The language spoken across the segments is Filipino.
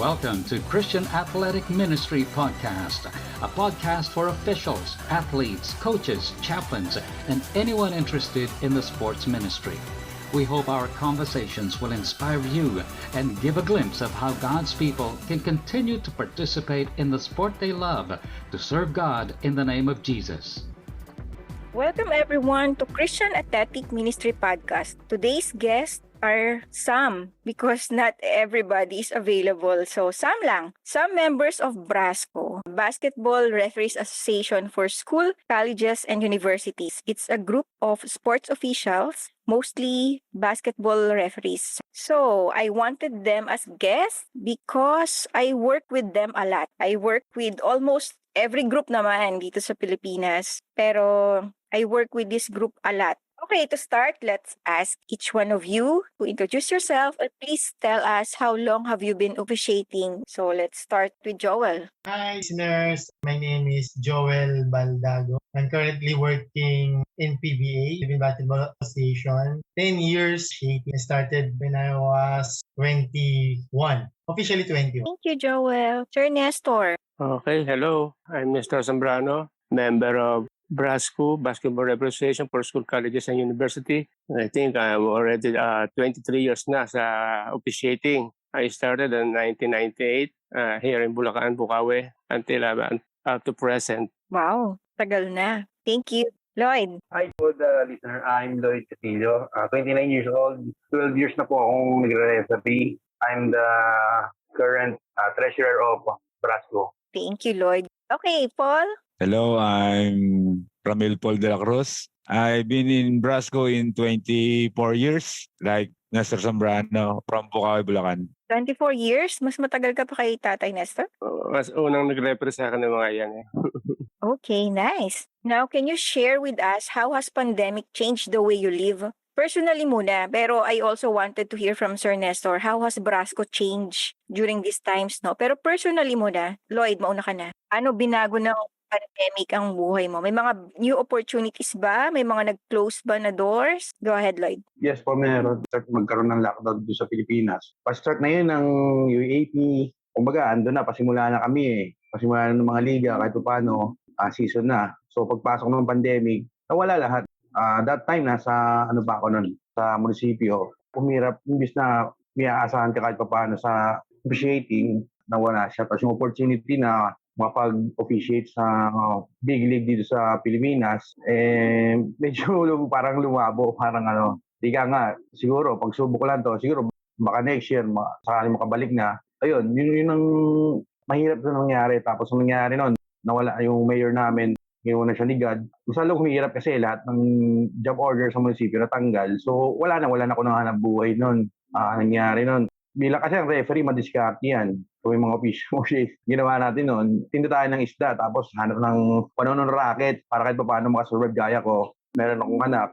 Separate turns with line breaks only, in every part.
Welcome to Christian Athletic Ministry Podcast, a podcast for officials, athletes, coaches, chaplains, and anyone interested in the sports ministry. We hope our conversations will inspire you and give a glimpse of how God's people can continue to participate in the sport they love to serve God in the name of Jesus.
Welcome everyone to Christian Athletic Ministry Podcast. Today's guests are some because not everybody is available. So some lang. Some members of BRASCO, Basketball Referees Association for School, Colleges, and Universities. It's a group of sports officials, mostly basketball referees. So I wanted them as guests because I work with them a lot. I work with almost every group naman dito sa Pilipinas. Pero I work with this group a lot. Okay, to start, let's ask each one of you to introduce yourself and please tell us how long have you been officiating. So let's start with Joel.
Hi, listeners. My name is Joel Baldago. I'm currently working in PBA, Philippine Basketball Association. 10 years officiating. I started when I was 21. Officially 21.
Thank you, Joel. Sir Nestor.
Okay, hello. I'm Mr. Zambrano, member of BRASCO, Basketball Representation for School, Colleges, and University. I think I'm already 23 years na sa officiating. I started in 1998 here in Bulacan, Bukawi, until up to present.
Wow, tagal na. Thank you. Lloyd.
Hi po, listener. I'm Lloyd Castillo. 29 years old. 12 years na po akong nagre-referee. I'm the current treasurer of BRASCO.
Thank you, Lloyd. Okay, Paul.
Hello, I'm Ramil Paul de la Cruz. I've been in BRASCO in 24 years, like Nestor Zambrano from Bukawi, Bulacan.
24 years? Mas matagal ka pa kay Tatay Nestor?
Mas unang nag-represent sa akin ng mga yan.
Okay, nice. Now, can you share with us how has pandemic changed the way you live? Personally muna, pero I also wanted to hear from Sir Nestor, how has BRASCO changed during these times, no? Pero personally muna, Lloyd, mauna ka na. Ano binago ng pandemic ang buhay mo? May mga new opportunities ba? May mga nag-close ba na doors? Go ahead, Lloyd.
Yes po, meron. Start magkaroon ng lockdown dito sa Pilipinas. Pa-start na yun ng UAP. Kumbaga, ando na, pasimula na kami eh. Pasimula na ng mga liga, kahit paano, season na. So, pagpasok ng pandemic, nawala lahat. That time, nasa, ako nun, sa munisipyo. Pumirap, imbis na may aasahan ka kahit paano sa officiating, nawala siya. Tapos yung opportunity na mapag-officiate sa big league dito sa Pilipinas, medyo parang lumabo, parang di ka nga, siguro, pagsubok ko lang to, siguro, baka next year, sakali makabalik na. Ayun, yun ang mahirap na nangyari. Tapos ang nangyari nun, nawala yung mayor namin, ngayon na siya ligad. Masyadong humihirap kasi lahat ng job order sa munisipyo natanggal. So, wala na ako ng hanap buhay nun. Nangyari nun. Bilang kasi ang referee, madiskarte yan. So, yung mga official ginawa natin noon, tinda tayo ng isda, tapos hanap ng panon ng racket para kahit paano makasurvive gaya ko. Meron akong anak,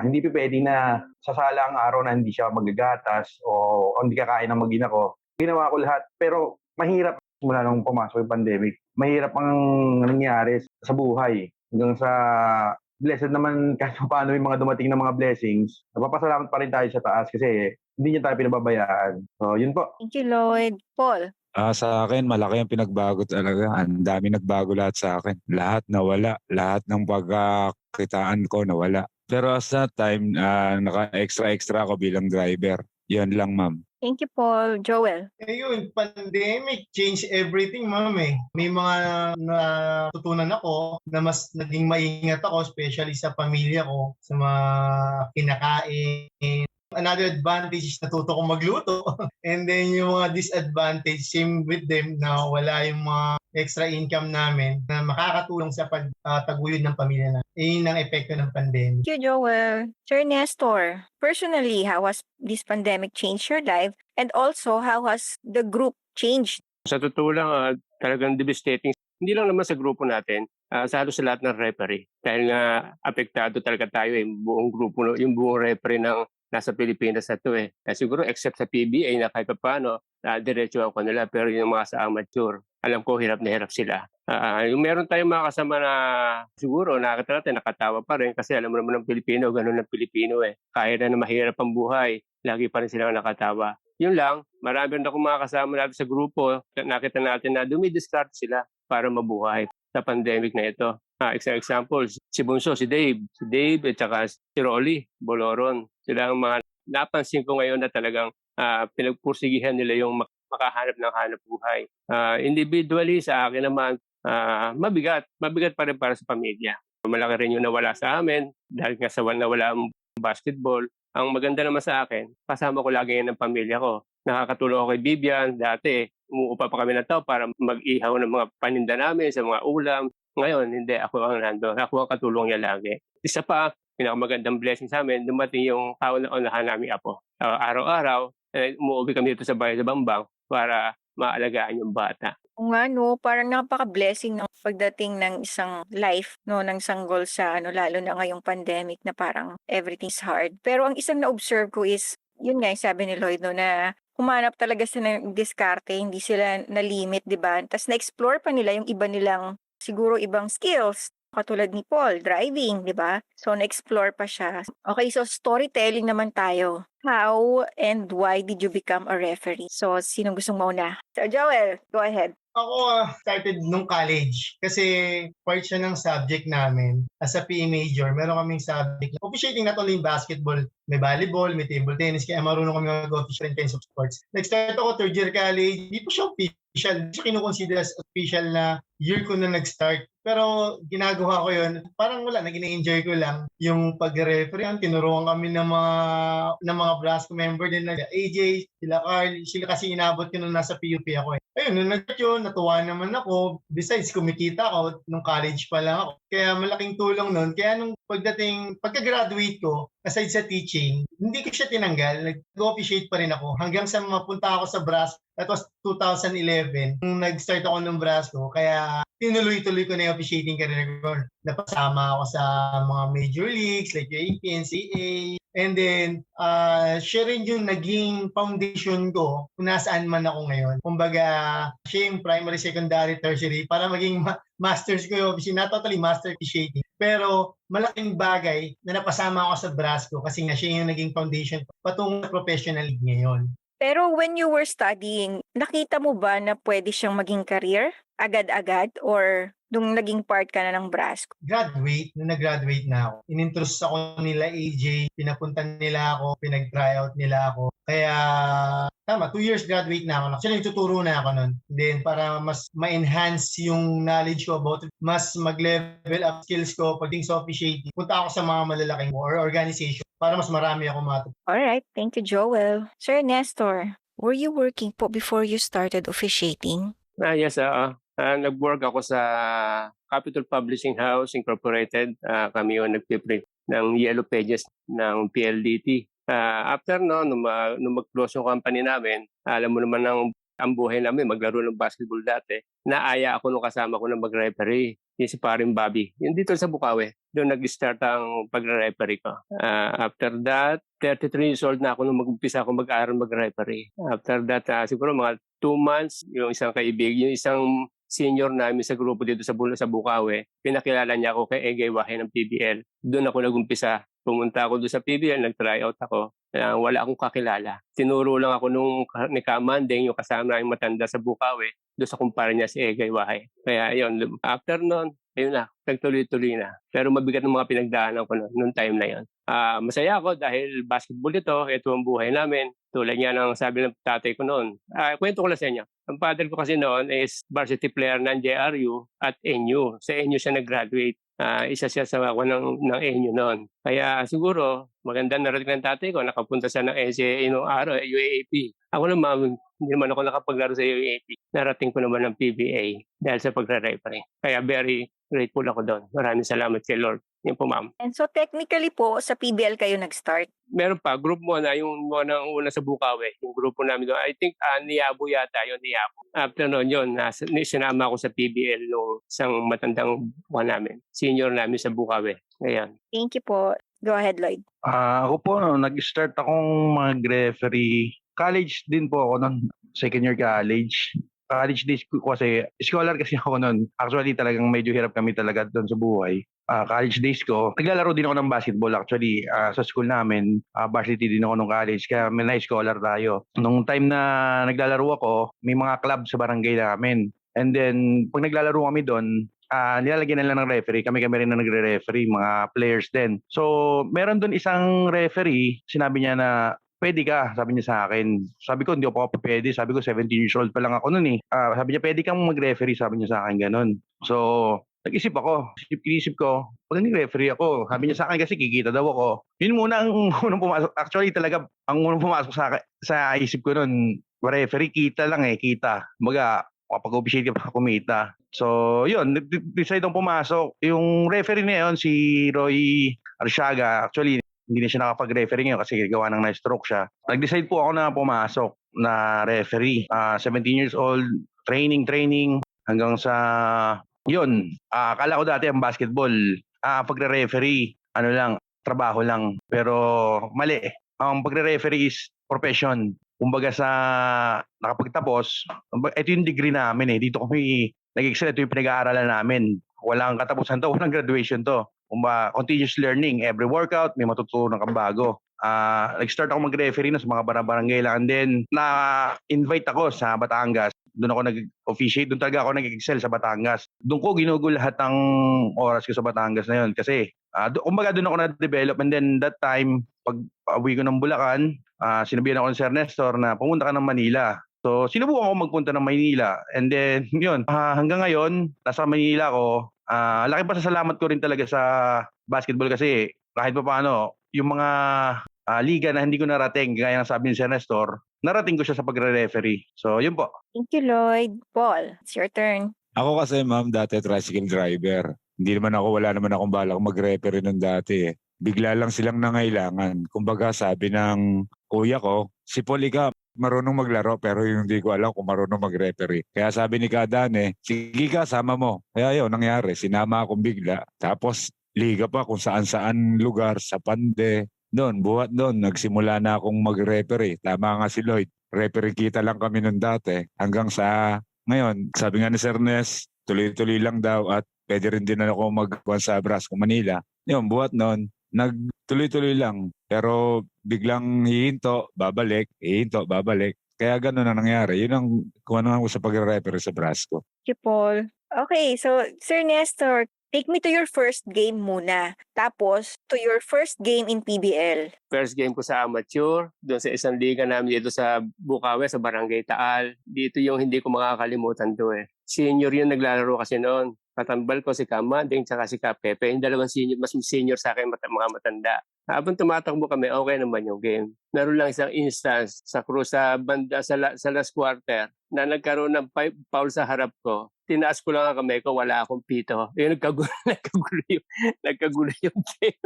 hindi pwede na sasala ang araw na hindi siya magagatas o hindi kakain ng mag-ina ko. Ginawa ko lahat, pero mahirap mula nung pumasok yung pandemic. Mahirap ang nangyari sa buhay. Hanggang sa blessed naman kahit paano yung mga dumating na mga blessings. Napapasalamat pa rin tayo sa taas kasi hindi niya tayo pinababayaan. So, yun po.
Thank you, Lloyd. Paul.
Sa akin, malaki ang pinagbago talaga. Ang dami nagbago lahat sa akin. Lahat nawala. Lahat ng pagkakitaan ko nawala. Pero sa time, naka-extra ako bilang driver. Yan lang, ma'am.
Thank you, Paul. Joel.
Ayun, pandemic changed everything, ma'am eh. May mga natutunan ako na mas naging maingat ako, especially sa pamilya ko, sa mga kinakain. Another advantage is natuto ko magluto. And then yung mga disadvantage, same with them na wala yung mga extra income namin na makakatulong sa pagtaguyod ng pamilya namin. Yun ang epekto ng pandemic.
Thank you, Joel. Sir Nestor, personally, how has this pandemic changed your life? And also, how has the group changed?
Sa totoo lang, talagang devastating. Hindi lang naman sa grupo natin, sa halos sa lahat ng referee. Dahil nga apektado talaga tayo yung buong grupo, yung buong referee ng nasa Pilipinas na ito eh. Siguro except sa PBA na kahit paano, diretso ako nila. Pero yung mga sa amateur, alam ko hirap na hirap sila. Yung meron tayong mga kasama na siguro nakakita natin, nakatawa pa rin kasi alam mo naman ng Pilipino, ganun ng Pilipino eh. Kaya na mahirap ang buhay, lagi pa rin sila nakatawa. Yun lang, marami rin akong mga kasama natin sa grupo. Nakita natin na dumidiskarte sila para mabuhay sa pandemic na ito. Isang example, si Bunso, si Dave at saka si Rolly Boloron. Sila ang mga napansin ko ngayon na talagang pinagpursigihan nila yung makahanap ng hanap buhay. Individually, sa akin naman, mabigat pa rin para sa pamilya. Malaki rin yung nawala sa amin dahil nga sa nawala ang basketball. Ang maganda naman sa akin, kasama ko lagi yan ng pamilya ko. Nakakatulong ako kay Bibian. Dati, umuupa pa kami ng tao para mag-ihaw ng mga paninda namin sa mga ulam. Ngayon, hindi. Ako ang nandun. Ako ang katulong niya lagi. Isa pa, pinakamagandang blessing sa amin, dumating yung kauna-unahan namin apo. Araw-araw, umuuwi kami dito sa bahay sa Bambang para maalagaan yung bata.
O nga no, parang napaka-blessing ng pagdating ng isang life, no, ng sanggol sa lalo na ngayong pandemic na parang everything's hard. Pero ang isang na-observe ko is, yun nga yung sabi ni Lloyd, no, na humanap talaga sila ng diskarte, hindi sila na-limit, di ba? Tapos na-explore pa nila yung iba nilang, siguro ibang skills. Katulad ni Paul, driving, di ba? So, na-explore pa siya. Okay, so storytelling naman tayo. How and why did you become a referee? So, sinong gustong mauna? So, Joel, go ahead.
Ako started nung college kasi part siya ng subject namin. As a PE major, meron kaming subject. Officiating not only in basketball, may volleyball, may table tennis, kaya marunong kami mag-official in kinds of sports. Nag-start ako third year college, di pa siya official. Di siya kinukonsider as official na year ko na nag-start. Pero ginagawa ko yun, parang wala, nag-enjoy ko lang yung pag-referee. Tinuruan kami ng mga Blasco member din na AJ, sila Carl, sila kasi inabot ko nung nasa PUP ako eh. Ayun, nung yun, natuwa naman ako. Besides, kumikita ako nung college pa lang ako. Kaya malaking tulong nun. Kaya nung pagka-graduate ko, aside sa teaching, hindi ko siya tinanggal. Nag-officiate pa rin ako hanggang sa mapunta ako sa Brasco. That was 2011. Nung nag-start ako ng Brasco, kaya tinuloy-tuloy ko na yung officiating career ko. Napasama ako sa mga major leagues like UAP, NCAA. And then, siya rin yung naging foundation ko kung nasaan man ako ngayon. Kumbaga, siya yung primary, secondary, tertiary para maging masters ko yung officiating. Not totally master officiating. Pero malaking bagay na napasama ako sa Brasco kasi nga siya yung naging foundation patungo sa professional league ngayon.
Pero when you were studying, nakita mo ba na pwede siyang maging career agad-agad or nung naging part ka na ng Brasco?
Nung nag-graduate na ako, inintroduce ako nila AJ, pinapunta nila ako, pinag-tryout nila ako. Kaya, 2 years graduate na ako. Actually, nagtuturo na ako nun. Then, para mas ma-enhance yung knowledge ko about it, mas mag-level up skills ko pagdating sa officiating. Punta ako sa mga malalaking or organization para mas marami ako matutunan.
Alright, thank you, Joel. Sir Nestor, were you working po before you started officiating?
Yes, nag-work ako sa Capital Publishing House Incorporated. Kami yung nag-print ng Yellow Pages ng PLDT. After nung mag-close yung company namin, alam mo naman ang buhay namin, maglaro ng basketball dati. Naaya ako nung kasama ko na mag-referee. Yung si paring Bobby. Yung dito sa Bukawi. Doon nag-start ang pag-referee ko. After that, 33 years old na ako nung mag-umpisa ako mag-aaral mag-referee. After that, siguro mga 2 months, yung isang yung isang senior namin sa grupo dito sa Bukawi, pinakilala niya ako kay Egay Wahe ng PBL. Doon ako nag-umpisa. Pumunta ako doon sa PBL, nag-tryout ako. Wala akong kakilala. Tinuro lang ako ni Kamandeng, yung kasama yung matanda sa Bukawi, doon sa kumpara niya si Egay Wahe. Kaya yun, after nun, ayun na, nagtuloy-tuloy na. Pero mabigat ng mga pinagdaanan ko noong time na yun. Masaya ako dahil basketball ito ang buhay namin. Tulad nga ng sabi ng tatay ko noon. Kwento ko lang sa inyo. Ang father ko kasi noon is varsity player ng JRU at NU. Sa NU siya nag-graduate. Isa siya sa ako ng NU noon. Kaya siguro, maganda narating ng tatay ko. Nakapunta siya ng NCAA noong araw, UAAP. Ako naman, hindi naman ako nakapaglaro sa UAAP. Narating ko naman ng PBA dahil sa pagre-referee. Kaya very grateful ako doon. Maraming salamat kay Lord. Yun po, ma'am.
And so technically po, sa PBL kayo nag-start?
Meron pa, group mo na, yung una sa Bukawi, yung grupo namin doon. I think Niabo yata, yun Niabo. After noon yun, sinama ako sa PBL nung isang matandang namin, senior namin sa Bukawi. Ngayon.
Thank you po. Go ahead, Lloyd.
Ako po, nag-start akong mag-referee. College din po ako noon, second year college. college days ko kasi, scholar kasi ako noon. Actually, talagang medyo hirap kami talaga doon sa buhay. College days ko, naglalaro din ako ng basketball actually. Sa school namin, varsity din ako nung college, kaya may na-scholar tayo. Nung time na naglalaro ako, may mga club sa barangay namin. And then, pag naglalaro kami doon, nilalagyan na lang ng referee. Kami-kami rin na nagre-referee, mga players din. So, meron doon isang referee, sinabi niya na, pwede ka, sabi niya sa akin. Sabi ko, hindi ako pwede. Sabi ko, 17 years old pa lang ako noon eh. Sabi niya, pwede kang mag-referee, sabi niya sa akin ganun. So, nag-isip ako. Isip ko, pag nag-referee ako, sabi niya sa akin kasi kikita daw ako. Yun muna ang unang pumasok. Actually, talaga, ang unang pumasok sa isip ko noon, referee, kita lang eh, kita. Baga, kapag-officiate ka pa kumita. So, yun, decide akong pumasok. Yung referee na yun, si Roy Arsiaga, actually, hindi na siya nakapag-referee ngayon kasi gawa ng na-stroke siya. Nag-decide po ako na pumasok na referee. 17 years old, training, hanggang sa, yun, akala ko dati ang basketball, pagre-referee, trabaho lang. Pero mali. Ang pagre-referee is profession. Kumbaga sa nakapagtapos, ito yung degree namin eh. Dito kami nag-excel, ito yung pinag-aaralan namin. Walang katapusan to, walang graduation to. Continuous learning, every workout, may matutunan kang bago. Nag-start ako mag-referee na sa mga barangay lang. And then, na-invite ako sa Batangas. Doon ako nag-officiate. Doon talaga ako nag-excel sa Batangas. Doon ko ginugol lahat ng oras ko sa Batangas na yun. Kasi, kumbaga doon ako na-develop. And then, that time, pag uwi ko ng Bulacan, sinabihan ako ni Sir Nestor na pumunta ka ng Manila. So, sinubukan ko magpunta ng Manila. And then, yun, hanggang ngayon, nasa Manila ako. Laki pa sa salamat ko rin talaga sa basketball kasi kahit pa paano, yung mga liga na hindi ko narating, gaya ng sabi ni Sir Nestor, narating ko siya sa pagre-referee. So, yun po.
Thank you, Lloyd. Paul, it's your turn.
Ako kasi ma'am, dati tricycle driver. Wala naman akong balak mag-referee nun dati eh. Bigla lang silang nangailangan. Kumbaga sabi ng kuya ko, si Paul ika, marunong maglaro pero hindi ko alam kung marunong mag-referee. Kaya sabi ni Kadane, sige ka, sama mo. Kaya yun, nangyari. Sinama akong bigla. Tapos, liga pa kung saan-saan lugar, sa Pande. Buhat doon, nagsimula na akong mag-referee. Tama nga si Lloyd. Referee kita lang kami nun dati. Hanggang sa ngayon, sabi nga ni Sir Nes, tuloy-tuloy lang daw at pwede rin din ako mag-kuhan sa Brasco, Manila. Yun, buhat noon, nagtuloy-tuloy lang. Pero biglang hihinto, babalik. Kaya gano'n na nangyari. Yun ang kung ano sa pag-referee sa Brasco.
Thank you, Paul. Okay, so Sir Nestor, take me to your first game muna. Tapos, to your first game in PBL.
First game ko sa amateur, doon sa isang liga namin dito sa Bukawe, sa Barangay Taal. Dito yung hindi ko makakalimutan to eh. Senior yun naglalaro kasi noon. Katambal ko si Kamanding tsaka si Kapepe. Yung dalawang senior, mas senior sa akin mga matanda. Habang tumatakbo kami, okay naman yung game. Naroon lang isang instance sa Cruz sa banda sa last quarter na nagkaroon ng foul sa harap ko. Tinaas ko lang ang kamay ko, wala akong pito. Yung nagkagulo yung game.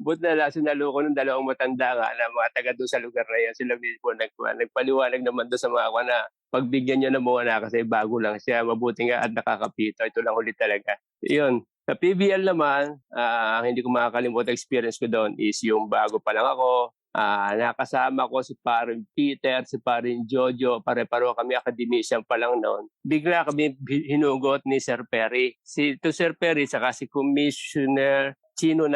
But na sinalo ko ng dalawang matanda nga na mga taga doon sa lugar na yan. Sila mismo nagpaliwanag naman doon sa mga ako na pagbigyan niyo na muna kasi bago lang siya. Mabuti nga at nakakapito. Ito lang ulit talaga. Yun. Sa PBL naman, ang hindi ko makakalimutan experience ko doon is yung bago pa lang ako. Nakasama ko si Parin Peter, si Parin Jojo, pare-paro kami academician pa lang noon. Bigla kami hinugot ni Sir Perry. Si Sir Perry, saka si Commissioner Chino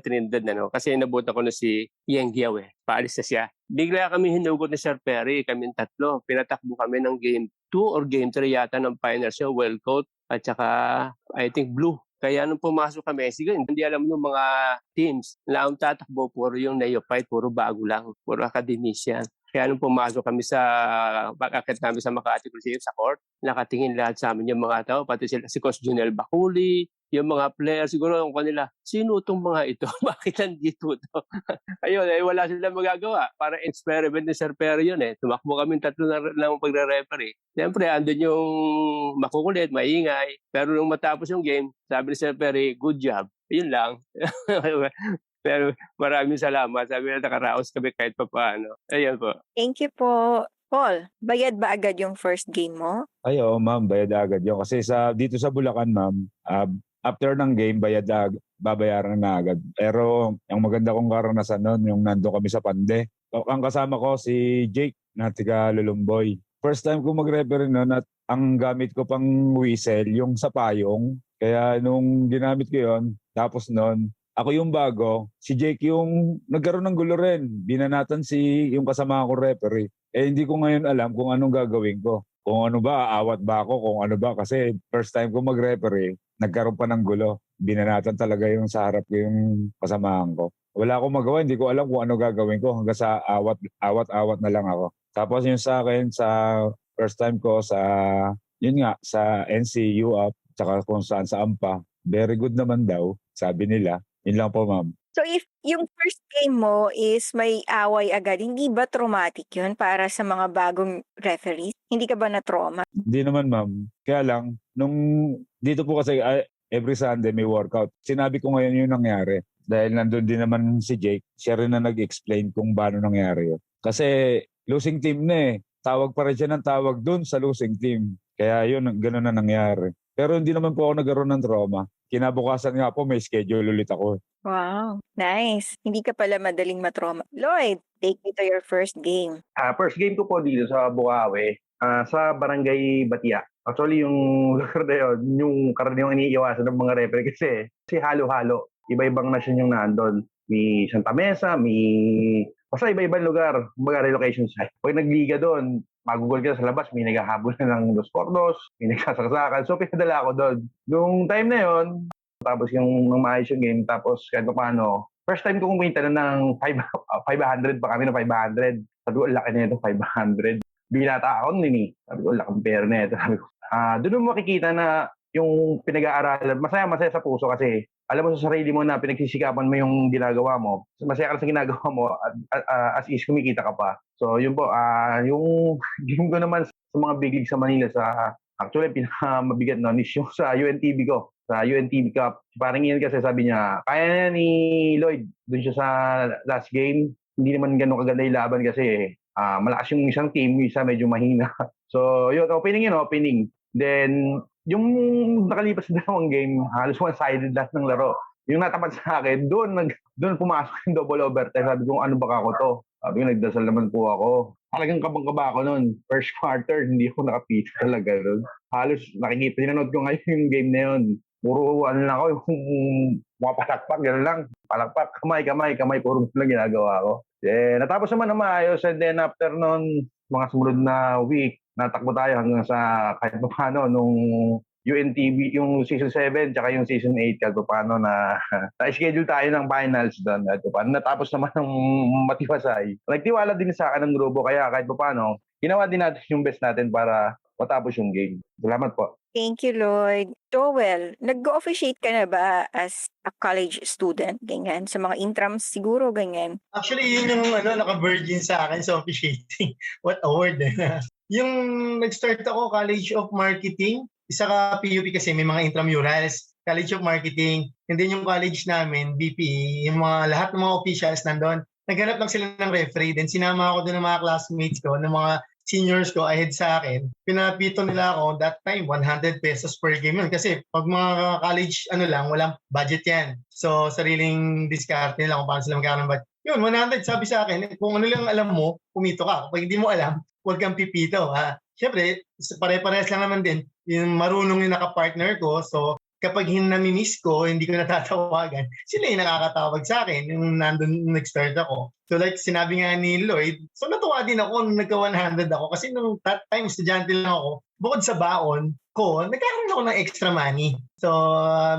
Trinidad na no? Kasi nabutan ko na si Yang Giaw eh. Paalis na siya. Bigla kami hinugot ni Sir Perry, kaming tatlo. Pinatakbo kami ng game 2 or game 3 yata ng finals yung Wellcoat at saka I think Blue. Kaya nung pumasok kami, sige, hindi alam ng mga teams na ang tatakbo, puro yung neophyte, puro bago lang, puro academician. Kaya nung pumasok kami pag-akit namin sa Makati Coliseum sa court, nakatingin lahat sa amin yung mga tao, pati si Coach Junel Baculi, yung mga players, siguro yung kanila, sino itong mga ito? Bakit nandito to? Ayun, wala silang magagawa. Para experiment ni Sir Perry yun eh. Tumakbo kami tatlo ng pagre-referee. Siyempre, andun yung makukulit, maingay. Pero nung matapos yung game, sabi ni Sir Perry, good job. Yun lang. Pero maraming salamat. Sabi na nakaraos kami kahit pa paano. Ayun po.
Thank you po. Paul, bayad ba agad yung first game mo?
Ay, oo, ma'am, bayad agad yun. Kasi dito sa Bulacan, ma'am, after ng game, babayaran na agad. Pero ang maganda kong karanasan noon, yung nando kami sa Pande. Ang kasama ko si Jake na tiga Lulumboy. First time ko mag-referee noon at ang gamit ko pang whistle, yung sa payong. Kaya nung ginamit ko yon, tapos noon, ako yung bago, si Jake yung nagkaroon ng gulo rin. Binanatan yung kasama ko referee. Hindi ko ngayon alam kung anong gagawin ko. Kung ano ba, aawat ba ako, kung ano ba. Kasi first time ko mag-referee, nagkaroon pa ng gulo. Binanatan talaga yung sa harap ko yung kasamahan ko. Wala akong magawa, hindi ko alam kung ano gagawin ko hanggang sa awat na lang ako. Tapos yung sa akin, sa first time ko yun nga, sa NCU up, tsaka kung saan sa AMPA, very good naman daw, sabi nila. Yun lang po, ma'am.
So if yung first game mo is may away agad, hindi ba traumatic yun para sa mga bagong referees? Hindi ka ba na-trauma?
Hindi naman, ma'am. Kaya lang, dito po kasi every Sunday may workout. Sinabi ko ngayon yung nangyari. Dahil nandun din naman si Jake, siya rin na nag-explain kung paano nangyari yun. Kasi losing team na eh. Tawag pa rin siya ng tawag dun sa losing team. Kaya yun, gano'n na nangyari. Pero hindi naman po ako nagkaroon ng trauma. Kinabukasan nga po, may schedule ulit ako.
Wow, nice. Hindi ka pala madaling matrauma. Lloyd, take me to your first game.
First game ko po dito sa Bukawi, sa Barangay Batia. Actually, yung lugar na yun, yung karaniwang iniiwasan ng mga referee kasi halo-halo. Iba-ibang nasyon yung nandun. May Santa Mesa, basta iba-ibang lugar, mga relocation site. Pag nagliga doon, magugol ka sa labas, may naghahabol na ng Dos Cordos, may nagsasaksakan. So, pinadala ako doon. Nung time na yon, tapos yung maayos yung game, tapos kahit paano, first time ko kumita na ng 500 pa kami na 500. Sabi ko, laki na ito, 500. Binata ako nun eh. Sabi ko, laking pera na ito. Sabi ko, doon mo makikita na yung pinag-aaralan, masaya sa puso kasi alam mo sa sarili mo na pinagsisikapan mo yung ginagawa mo. Masaya ka sa ginagawa mo as is kumikita ka pa. So yun po, yung game ko naman sa mga big league sa Manila actually pinakamabigat nun is yung sa UNTV ko. Sa UNTV Cup. Parang yun kasi sabi niya, kaya na ni Lloyd dun siya sa last game. Hindi naman ganun kaganda yung laban kasi malakas yung isang team, yung isa medyo mahina. So yun, opening. Then yung nakalipas na dalawang game, halos one-sided lahat ng laro. Yung natapat sa akin, doon pumasok yung double overtime. Sabi ko, ano ba ako to? Sabi ko, nagdasal naman po ako. Talagang kabang-kaba ako noon. First quarter, hindi ako nakapita talaga doon. Halos nakikita, tinanood ko ngayon yung game na yun. Puro ano lang ako, yung mga palakpak, gano'n lang. Palakpak, kamay, puro lang ginagawa ko. Natapos naman na maayos. And then after noon, mga sumunod na week, natakbo tayo hanggang sa kahit paano nung UNTV, yung season 7 tsaka yung season 8 kahit paano na schedule tayo ng finals doon. Kahit paano natapos naman ng matiwasay. Nagtiwala din sa akin ng grupo kaya kahit paano ginawa din natin yung best natin para matapos yung game. Salamat po.
Thank you, Lloyd. Joel, nag-officiate ka na ba as a college student? Ganyan, sa mga intrams siguro, ganyan.
Actually, yun yung naka-virgin sa akin sa officiating. What a word. Yung nag-start ako, College of Marketing. Isa ka PUP kasi may mga intramurals. College of Marketing. And then yung college namin, BPE, yung lahat ng mga officials nandun. Naghanap lang sila ng referee. Then sinama ako doon ng mga classmates ko, ng mga seniors ko ahead sa akin. Pinapito nila ako that time 100 pesos per game yun kasi pag mga college walang budget yan. So sariling discard nila kung paano sila magkakaroon ng budget. Yun, 100 sabi sa akin, kung ano lang alam mo, pumito ka. Kapag hindi mo alam, huwag kang pipito. Siyempre, pare-parehas lang naman din. Yung marunong yung nakapartner ko, so kapag nami-miss ko, hindi ko natatawagan, sila yung nakakatawag sa akin yung nandun nag-start ako. So like sinabi nga ni Lloyd, so natuwa din ako nung nagka-100 ako kasi nung that time, estudyante lang ako. Bukod sa baon ko, nagkakaroon ako ng extra money. So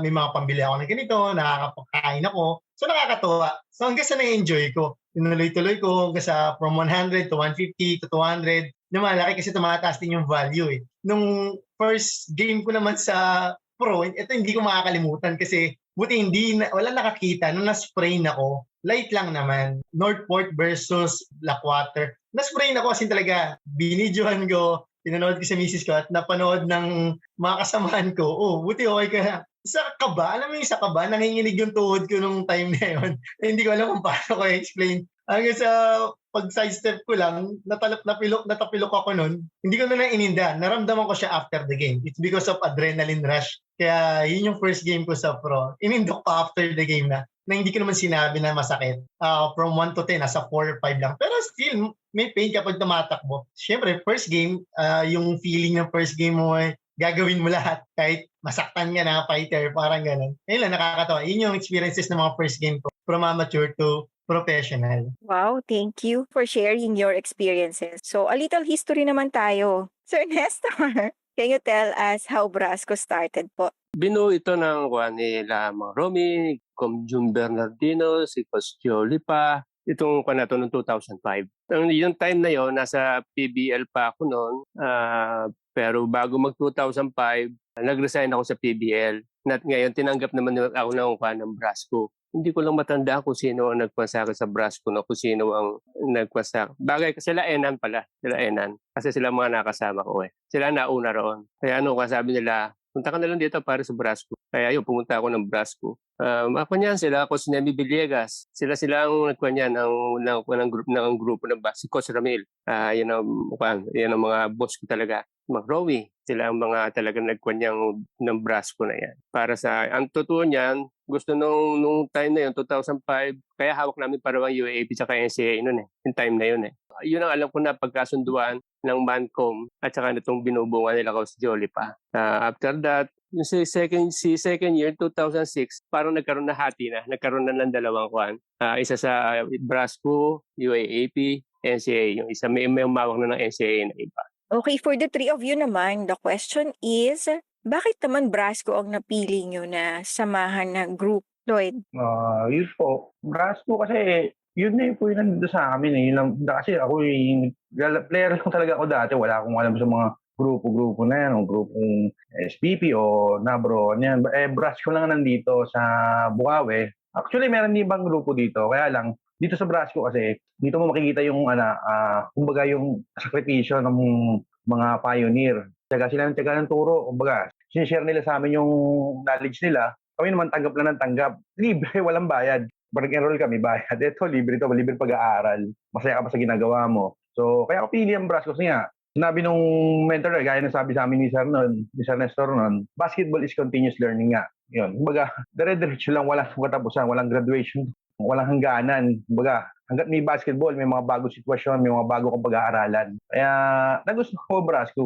may mga pambili ako ng ganito, nakakapakain ako. So nakakatuwa. So hanggang sa na-enjoy ko. Tinuloy-tuloy ko hanggang sa from 100 to 150 to 200. Lumalaki kasi tumataas din yung value eh. Nung first game ko naman sa Pro, ito hindi ko makakalimutan kasi buti wala nakakita nung na-sprain ako. Light lang naman. Northport versus Blackwater. Na-sprain ako kasi talaga binidyohan ko, pinanood ko sa misis ko at napanood ng mga kasamahan ko. Buti okay ka. Isa ka ba? Alam mo yung isa ka ba? Nanginginig yung tuhod ko nung time na yun. Hindi ko alam kung paano ko i-explain. Hanggang sa pag sidestep ko lang, natapilok ako nun, hindi ko na ininda. Naramdaman ko siya after the game. It's because of adrenaline rush. Kaya yun yung first game ko sa pro. Inindok pa after the game na hindi ko naman sinabi na masakit. From 1 to 10, nasa 4 or 5 lang. Pero still, may pain kapag tumatakbo. Siyempre, first game, yung feeling ng first game mo ay gagawin mo lahat kahit masaktan ka na, fighter, parang ganun. Ayun lang, nakakatawa. Yun yung experiences ng mga first game ko from amateur to professional.
Wow, thank you for sharing your experiences. So, a little history naman tayo. Sir Nestor, can you tell us how Brasco started po?
Binuo ito ng nila mga Romy, June Bernardino, si Coach Jolly pa. Itong na to noong 2005. Yung time na yon nasa PBL pa ako noon. Pero bago mag 2005, nag-resign ako sa PBL. Ngayon, tinanggap naman ako ng Brasco. Hindi ko lang matanda kung sino ang nagpasa sa Brasco, kung sino ang nagpasa. Bagay, sila Enan pala. Sila Enan. Kasi sila mga nakasama ko Sila nauna roon. Kaya sabi nila, punta ka na lang dito para sa Brasco. Kaya pumunta ako ng Brasco. Ako niyan, sila Coach Nemi Villegas. Sila ang nagkuha niyan ng grupo ng si Coach Ramil. Yan ang mga boss ko talaga. Mga Rowie, sila ang mga talagang nagkuha niyang ng Brasco na yan. Para sa, ang totoo niyan, gusto nung time na yun, 2005, kaya hawak namin parang UAAP sa NCAA noon yung time na yun Yun ang alam ko na pagkasunduan ng Mancom at saka nitong binubungan nila Coach Jolly pa. After that, yung second year, 2006, parang nagkaroon na hati na. Nagkaroon na ng dalawang kwan. Isa sa Brasco, UAAP, NCAA. Yung isa may umawak na ng NCAA na iba.
Okay, for the three of you naman, the question is, bakit naman Brasco ang napili nyo na samahan na group, Lloyd?
Yun po. Brasco kasi, yun na po yung nandito sa amin. Yun lang, kasi ako player lang talaga ako dati. Wala akong alam sa mga grupo-grupo na yan, o grupong SPP o Nabro. Yan. Brasco lang nandito sa Bukawi. Actually, meron din ibang grupo dito. Kaya lang, dito sa Brasco kasi, dito mo makikita yung kumbaga yung sakripisyo ng mga pioneer. Sila ng turo, kumbaga, sinishare nila sa amin yung knowledge nila. Kami naman tanggap lang ng tanggap. Libre, walang bayad. Pag-enroll kami, bayad. Ito, libre pag-aaral. Masaya ka pa sa ginagawa mo. So, kaya ako pili ang Brasco kasi nga, sinabi nung mentor, gaya na sabi sa amin ni Sir Nestor noon, basketball is continuous learning nga. Yun, kumbaga, dire-diretso lang, walang katapusan, walang graduation, walang hangganan. Kumbaga, hanggat may basketball, may mga bagong sitwasyon, may mga bago kang pag-aaralan. Kaya, nagustuhan ko Brasco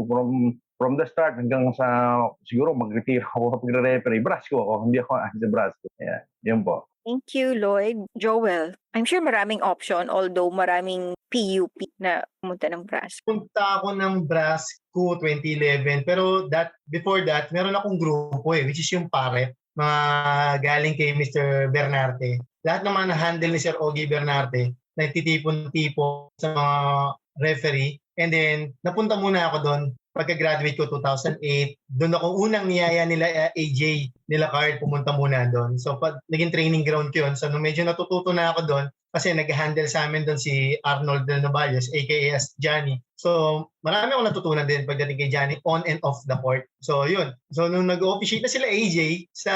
from the start hanggang sa, siguro mag-retire ako, pag-referee, Brasco ako, hindi ako sa Brasco. Kaya, yun po.
Thank you, Lloyd. Joel, I'm sure maraming option, although maraming PUP na pumunta ng Brasco.
Punta ako ng Brasco 2011, pero before that, meron akong grupo which is yung PAREP, mga galing kay Mr. Bernarte. Lahat naman na-handle ni Sir Ogie Bernarte, nagtitipon-tipo sa mga referee. And then, napunta muna ako doon. Pagka-graduate ko 2008, doon ako unang niyaya nila AJ, nila Card, pumunta muna doon. So, naging training ground ko yun. So, nung medyo natututo na ako doon, kasi nag-handle sa amin doon si Arnold Del Novalios, aka as Johnny. So, marami akong natutunan din pagdating kay Johnny on and off the court. So, yun. So, nung nag-officiate na sila AJ sa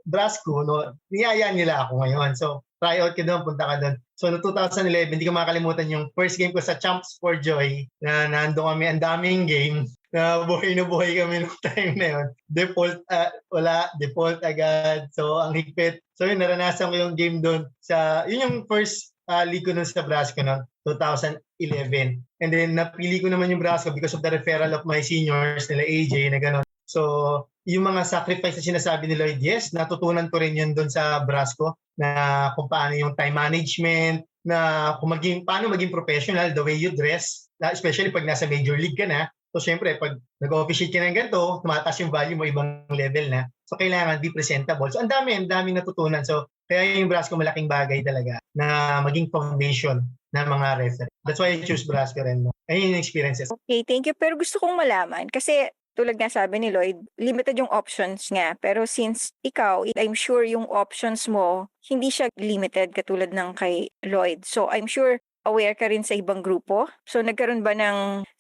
Brasco, niyaya nila ako ngayon. So, try out ka doon, punta ka doon. So, no 2011, hindi ko makakalimutan yung first game ko sa Champs for Joy na nandun kami, ang daming game na buhay kami nung time na yun. Default agad. So, ang higpit. So, yun, naranasan ko yung game doon. Yun yung first league ko nun sa Brasco noon, 2011. And then, napili ko naman yung Brasco because of the referral of my seniors, nila AJ, na gano'n. So, yung mga sacrifice na sinasabi ni Lloyd, yes, natutunan ko rin yun doon sa Brasco na kung paano yung time management, na paano maging professional, the way you dress, especially pag nasa major league ka na. So, syempre, pag nag-officiate ka ng ganito, tumataas yung value mo, ibang level na. So, kailangan be presentable. So, ang dami natutunan. So, kaya yung Brasco malaking bagay talaga na maging foundation ng mga referee. That's why I choose Brasco rin. Ayun yung experiences.
Okay, thank you. Pero gusto kong malaman, kasi tulad nga sabi ni Lloyd, limited yung options nga. Pero since ikaw, I'm sure yung options mo, hindi siya limited katulad ng kay Lloyd. So I'm sure aware ka rin sa ibang grupo. So nagkaroon ba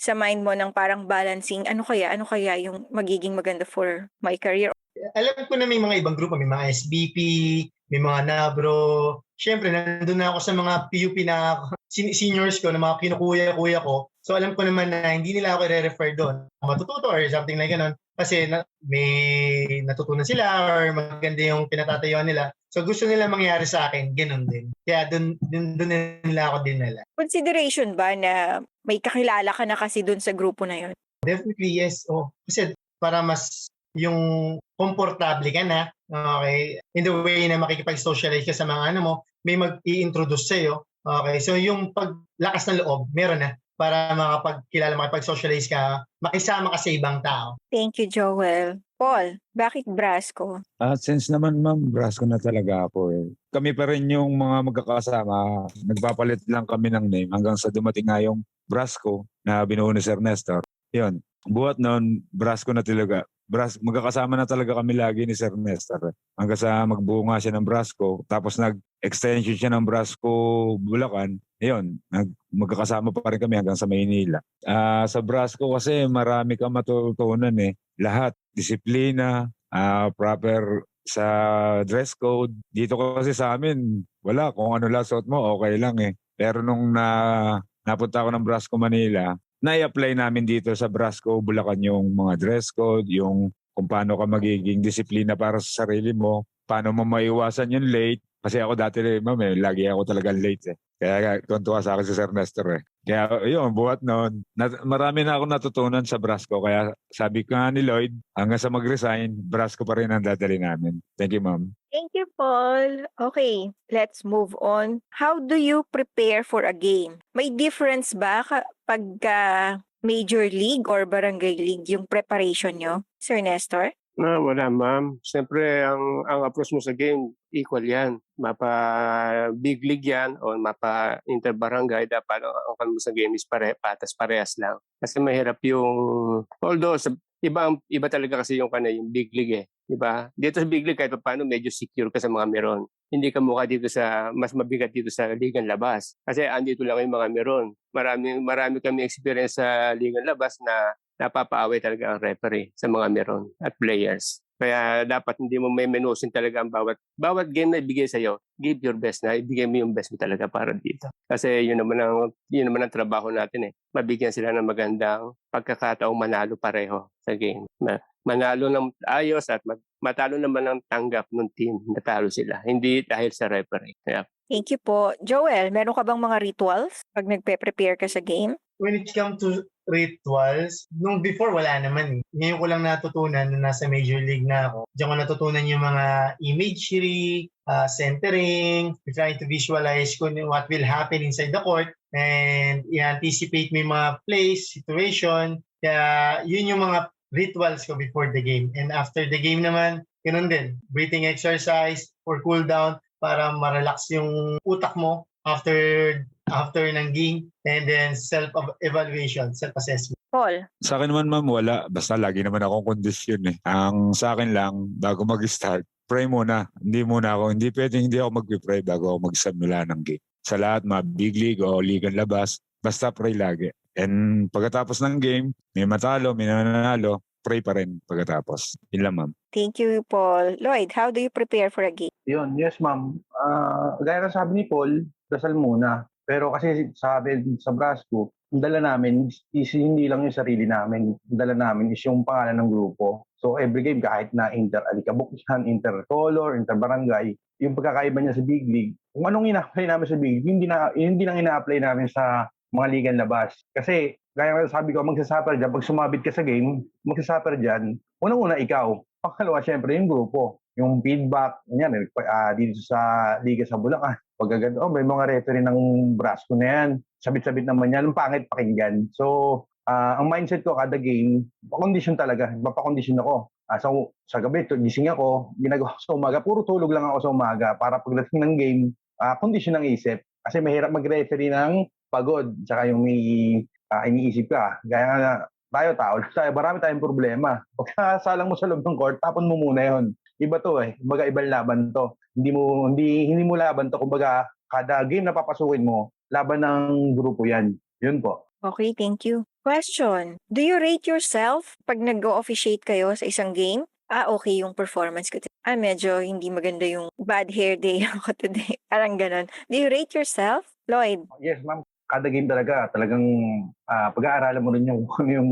sa mind mo ng parang balancing, ano kaya yung magiging maganda for my career?
Alam ko na may mga ibang grupo, may mga SBP, may mga Nabro. syempre, nandun na ako sa mga PUP na seniors ko, na mga kinukuya-kuya ko. So alam ko naman na hindi nila ako i-refer doon. Matututo or something like ganon. Kasi may natutunan sila or maganda yung pinatatayuan nila. So gusto nila mangyari sa akin, ganon din. Kaya doon nila ako dinala.
Consideration ba na may kakilala ka na kasi dun sa grupo na yun?
Definitely yes. Kasi para mas yung komportable ka na, okay, in the way na makikipag-socialize ka sa mga mo, may mag-i-introduce sa'yo. Okay, so yung paglakas ng loob, meron na para makapagkilala, makipag-socialize ka, makisama ka sa ibang tao.
Thank you, Joel. Paul, bakit Brasco?
Since naman ma'am, Brasco na talaga ako eh. Kami pa rin yung mga magkakasama. Nagpapalit lang kami ng name hanggang sa dumating nga yung Brasco na binuo ni Sir Nestor. Yun. Buhat noon, Brasco na talaga. Magkakasama na talaga kami lagi ni Sir Nestor. Hanggang sa magbuo nga siya ng Brasco. Tapos nag-extension siya ng Brasco Bulacan. Ayun, magkakasama pa rin kami hanggang sa Maynila. Sa Brasco kasi marami kang matutunan eh. Lahat, disiplina, proper sa dress code. Dito kasi sa amin, wala. Kung ano lang suot mo, okay lang eh. Pero nung napunta ako ng Brasco Manila, na-apply namin dito sa Brasco Bulacan yung mga dress code, yung kung paano ka magiging disiplina para sa sarili mo, paano mo maiwasan yung late. Kasi ako dati, ma'am, lagi ako talagang late eh. Kaya tuntua sa akin si Sir Nestor eh. Kaya yun, buhat noon. Marami na ako natutunan sa Brasco. Kaya sabi ko nga ni Lloyd, hanggang sa mag-resign, Brasco pa rin ang dadali namin. Thank you, ma'am.
Thank you, Paul. Okay, let's move on. How do you prepare for a game? May difference ba kapag Major League or Barangay League yung preparation nyo, Sir Nestor?
Wala ma'am. Siyempre, ang approach mo sa game, equal yan. Mapa big league yan o mapa interbarangay, dapat ang mo sa game is patas parehas lang. Kasi mahirap yung, although iba talaga kasi yung big league eh. Diba? Dito sa big league, kahit paano medyo secure ka sa mga meron. Hindi ka mukha dito mas mabigat dito sa ligang labas. Kasi andito lang yung mga meron. Marami kami experience sa ligang labas na napapaaway talaga ang referee sa mga meron at players. Kaya dapat hindi mo may menusin talaga ang bawat game na ibigay sa'yo. Give your best na, ibigay mo yung best mo talaga para dito. Kasi yun naman ang trabaho natin eh. Mabigyan sila ng magandang pagkakataong manalo pareho sa game. Manalo ng ayos at matalo naman ng tanggap ng team, natalo sila. Hindi dahil sa referee. Kaya,
Thank you po. Joel, meron ka bang mga rituals pag nagpe-prepare ka sa game?
When it comes to rituals, nung before wala naman eh. Ngayon ko lang natutunan na nasa Major League na ako. Diyan ko natutunan yung mga imagery, centering, trying to visualize kung what will happen inside the court and i-anticipate mo yung mga plays, situation. Kaya yun yung mga rituals ko before the game. And after the game naman, ganun din. Breathing exercise or cool down para ma-relax yung utak mo after ng game, and then self-evaluation, self-assessment.
Paul?
Sa akin naman ma'am, wala. Basta lagi naman akong kondisyon eh. Ang sa akin lang, bago mag-start, pray muna. Hindi pwedeng hindi ako mag-pray bago ako magsimula ng game. Sa lahat, big league o ligang labas, basta pray lagi. And pagkatapos ng game, may matalo, may nanalo, pray pa rin pagkatapos. Yun lang ma'am.
Thank you, Paul. Lloyd, how do you prepare for a game?
Yun, yes ma'am. Gaya ng sabi ni Paul, dasal muna. Pero kasi sabi sa Brasco, ang dala namin is hindi lang yung sarili namin. Ang dala namin is yung pangalan ng grupo. So every game, kahit na inter-alikabok yan, inter-color, inter-barangay, yung pagkakaiba niya sa big league, kung anong ina-apply namin sa big league, hindi lang ina-apply namin sa mga ligang labas. Kasi, gaya ng sabi ko, magsasuffer dyan. Pag sumabit ka sa game, magsasuffer dyan. Unang-una ikaw. Pangalawa, syempre, yung grupo. Yung feedback, yan, dito sa Liga sa Bulacan. Pagkagad, may mga referee ng Brasco na yan. Sabit-sabit naman yan. Ang pangit pakinggan. So, ang mindset ko kada game, pakondisyon talaga. Papakondisyon ako. So, sa gabi, gising ako, ginagawa ko sa umaga. Puro tulog lang ako sa umaga para pagdating ng game, kondisyon ng isip. Kasi mahirap mag-referee ng pagod. Tsaka yung may iniisip ka. Gaya nga, tao, marami tayong problema. Pagkasalang mo sa loob ng court, tapon mo muna yun. Iba to eh. Kumbaga ibang laban to. Hindi mo laban to. Kumbaga kada game na papasukin mo, laban ng grupo yan. Yun po.
Okay, thank you. Question, do you rate yourself pag nag-o-officiate kayo sa isang game? Okay yung performance ko. Medyo hindi maganda yung bad hair day ako today. Parang ganon. Do you rate yourself, Lloyd?
Yes, ma'am. Kada game talagang pag-aaralan mo rin yung kung ano yung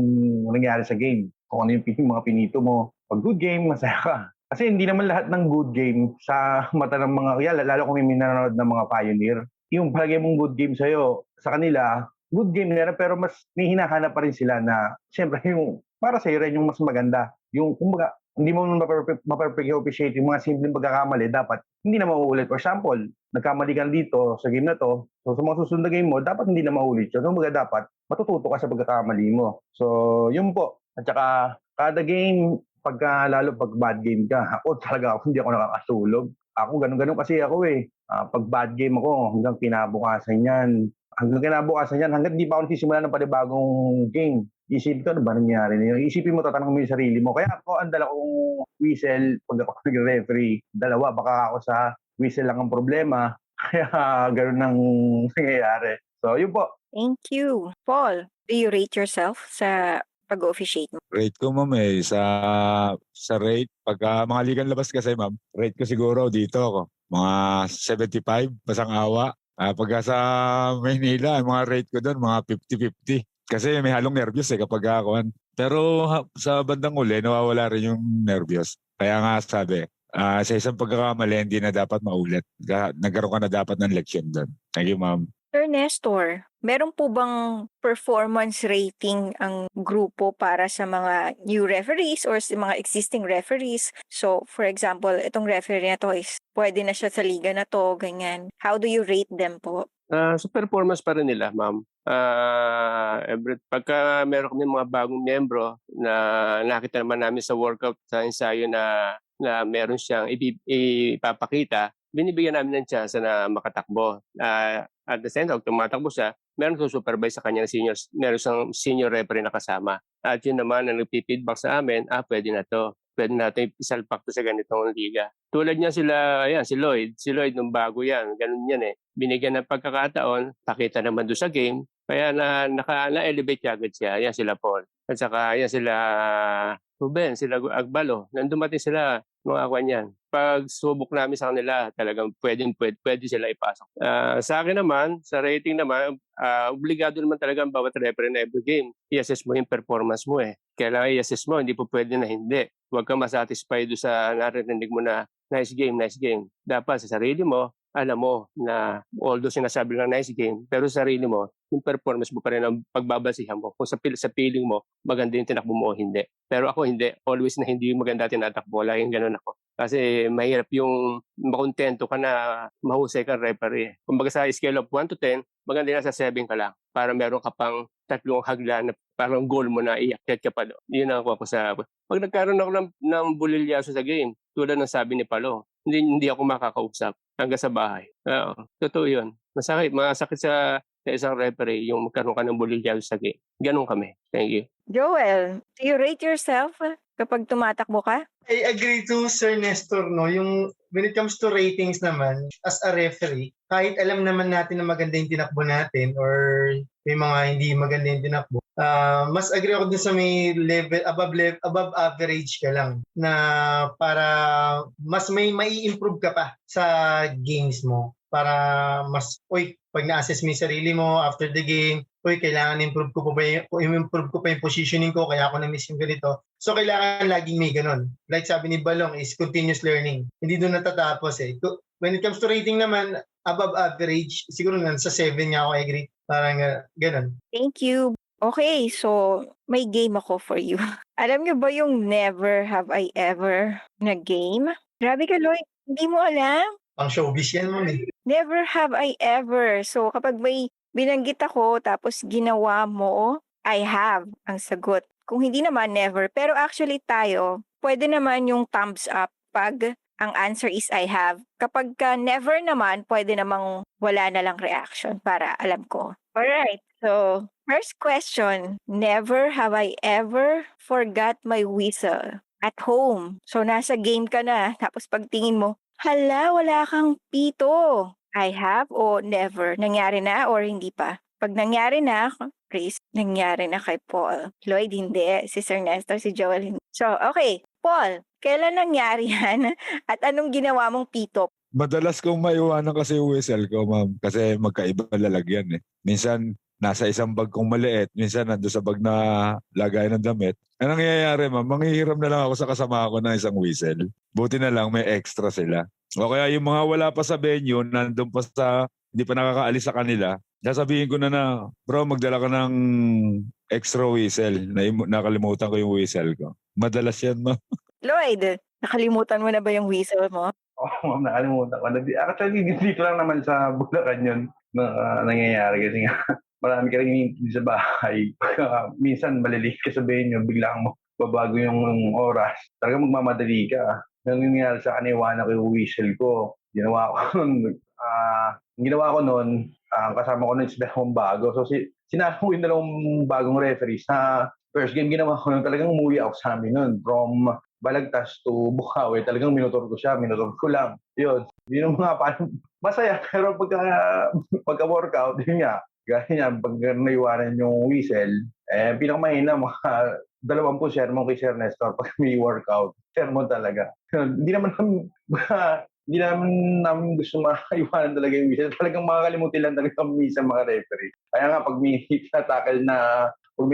nangyari sa game. Kung ano yung mga pinito mo. Pag good game, masaya ka. Kasi hindi naman lahat ng good game sa mata ng mga, lalo kung may nanonood ng mga pioneer, yung palagay mong good game sa'yo, sa kanila, good game nila, pero mas may hinahanap pa rin sila na, siyempre, yung para sa'yo rin yung mas maganda. Yung, kumbaga, hindi mo maperfect appreciate yung mga simpleng pagkakamali, dapat hindi na mauulit. For example, nagkamali ka dito sa game na to, so sa mga susunod na game mo, dapat hindi na maulit yun. Kumbaga dapat matututo ka sa pagkakamali mo. So, yun po. At saka, kada game, lalo pag bad game ka, hindi ako nakakasulog. Ako, ganun kasi ako eh. Pag bad game ako, hanggang kinabukasan yan, hanggang di pa ako nagsisimula ng panibagong game. Isipin ko, ano ba nangyari na yun? Isipin mo, tatanong mo yung sarili mo. Kaya ako, ang dala kong whistle pag ako nag-referee. Dalawa, baka ako sa whistle lang ang problema. Kaya ganun ang nangyayari. So, yun po.
Thank you. Paul, do you rate yourself sa pag-officiate mo?
Rate ko, ma'am, sa rate, pagka mga ligang labas kasi, ma'am, rate ko siguro dito ako. Mga 75, pasang awa. Pagka sa Maynila, mga rate ko doon, mga 50-50. Kasi may halong nervyos kapag ako. Pero sa bandang uli, nawawala rin yung nervyos. Kaya nga sabi, sa isang pagkakamali, hindi na dapat maulit. Nagkaroon ka na dapat ng leksyon doon. Thank you, ma'am.
Sir Nestor, meron po bang performance rating ang grupo para sa mga new referees or sa mga existing referees? So, for example, itong referee na to is pwede na siya sa liga na to, ganyan. How do you rate them po?
Sa performance pa rin nila, ma'am. Pagka meron kami mga bagong miyembro na nakita naman namin sa workout, sa ensayo na meron siyang ipapakita, binibigyan namin ng chance na makatakbo. At the same time, tumatakbo siya, meron supervise sa kanya meron siyang senior referee na kasama. At yun naman, ang nagpipeedback sa amin, pwede na to. Pwede natin isalpak to sa ganitong liga. Tulad niya si Lloyd. Si Lloyd nung bago yan, ganun yan eh. Binigyan ng pagkakataon, pakita naman doon sa game, kaya na-elevate agad siya. Yan sila Paul. At saka yan sila Ruben, sila Agbalo. Nandumating sila, mga kanyan. Pag subok namin sa kanila, talagang pwede sila ipasok. Sa akin naman, sa rating naman, obligado naman talaga ang bawat referee na every game. I-assess mo yung performance mo eh. Kailangan i-assess mo, hindi po pwede na hindi. Huwag kang masatisfy doon sa narinig mo na nice game. Dapat sa sarili mo, alam mo na although sinasabi ng nice game, pero sa sarili mo, yung performance mo pa rin ang pagbabasihan mo. Kung sa feeling mo, maganda yung tinakbo mo o hindi. Pero ako hindi. Always na hindi maganda tinatakbo. Laging ganun ako. Kasi mahirap yung makontento ka na mahusay kang referee. Kumbaga sa scale of 1 to 10, maganda na sa 7 ka lang. Para meron ka pang 3 hagdan na parang goal mo na iakyat ka pa doon. Yun ang ako sa... Pag nagkaroon ako ng bulilyaso sa game, tulad ng sabi ni Palo, hindi ako makakausap hanggang sa bahay. Totoo yun. Masakit sa isang referee yung magkaroon ka ng bulilyaso sa game. Ganun kami. Thank you.
Joel, do you rate yourself kapag tumatakbo ka?
I agree to Sir Nestor, no? Yung when it comes to ratings naman, as a referee, kahit alam naman natin na maganda yung tinakbo natin or may mga hindi maganda yung tinakbo, mas agree ako dun sa may level, above average ka lang na para mas may improve ka pa sa games mo. Para mas, pag na-assess mo yung sarili mo after the game, kailangan improve ko pa yung positioning ko, kaya ako na-miss yung ganito. So, kailangan laging may ganun. Like sabi ni Balong, is continuous learning. Hindi doon natatapos eh. When it comes to rating naman, above average, siguro sa 7 niya ako agree. Parang ganun.
Thank you. Okay, so may game ako for you. Alam niyo ba yung never have I ever na game? Grabe ka, Lloyd. Hindi mo alam?
Pang showbiz yan mo eh.
Never have I ever. So, kapag may binanggit ako tapos ginawa mo, I have ang sagot. Kung hindi naman, never. Pero actually tayo, pwede naman yung thumbs up pag ang answer is I have. Kapag never naman, pwede namang wala na lang reaction para alam ko. Alright, so first question, never have I ever forgot my whistle at home. So nasa game ka na, tapos pagtingin mo, hala, wala kang pito. I have o never? Nangyari na or hindi pa? Pag nangyari na, Chris, nangyari na kay Paul. Lloyd, hindi. Si Sir Nestor, si Joel, hindi. So, okay. Paul, kailan nangyari yan? At anong ginawa mong pitop?
Madalas kong maiwanan kasi yung whistle ko, ma'am. Kasi magkaiba lalagyan eh. Minsan, nasa isang bag kong maliit. Minsan, nando sa bag na lagay ng damit. Ang nangyayari, ma'am, manghihiram na lang ako sa kasama ko ng isang whistle. Buti na lang, may extra sila. O kaya yung mga wala pa sa venue, nandun pa sa, hindi pa nakakaalis sa kanila, sasabihin ko na, bro, magdala ka ng extra whistle. Nakalimutan ko yung whistle ko. Madalas yan, ma'am.
Lloyd, nakalimutan mo na ba yung whistle mo?
Oo, ma'am, nakalimutan ko. Actually, dito lang naman sa Bulacan yun na nangyayari kasi nga marami ka rin sa bahay. Minsan malilate ka sa venue, biglang babago yung oras. Talaga magmamadali ka. Nangyayari sa akin, iwanan ko yung whistle ko. Ginawa ko nun, kasama ko nun is dalawang bago. So, sinama ko yung dalawang bagong referees na first game ginawa ko nun, talagang umuwi ako sa amin nun. From Balagtas to Bukawi, talagang minutol ko lang. Yun, yun mga paano, masaya, pero pagka-workout, yun nga, gaya niya, pag naiwanan yung whistle, pinakamahina, mga 20 sermon kay Sir Nestor pag may workout. Sermon talaga. Hindi naman namin gusto maiwanan talaga yung whistle. Talagang makakalimutin lang talaga minsan mga referee. Kaya nga, pag may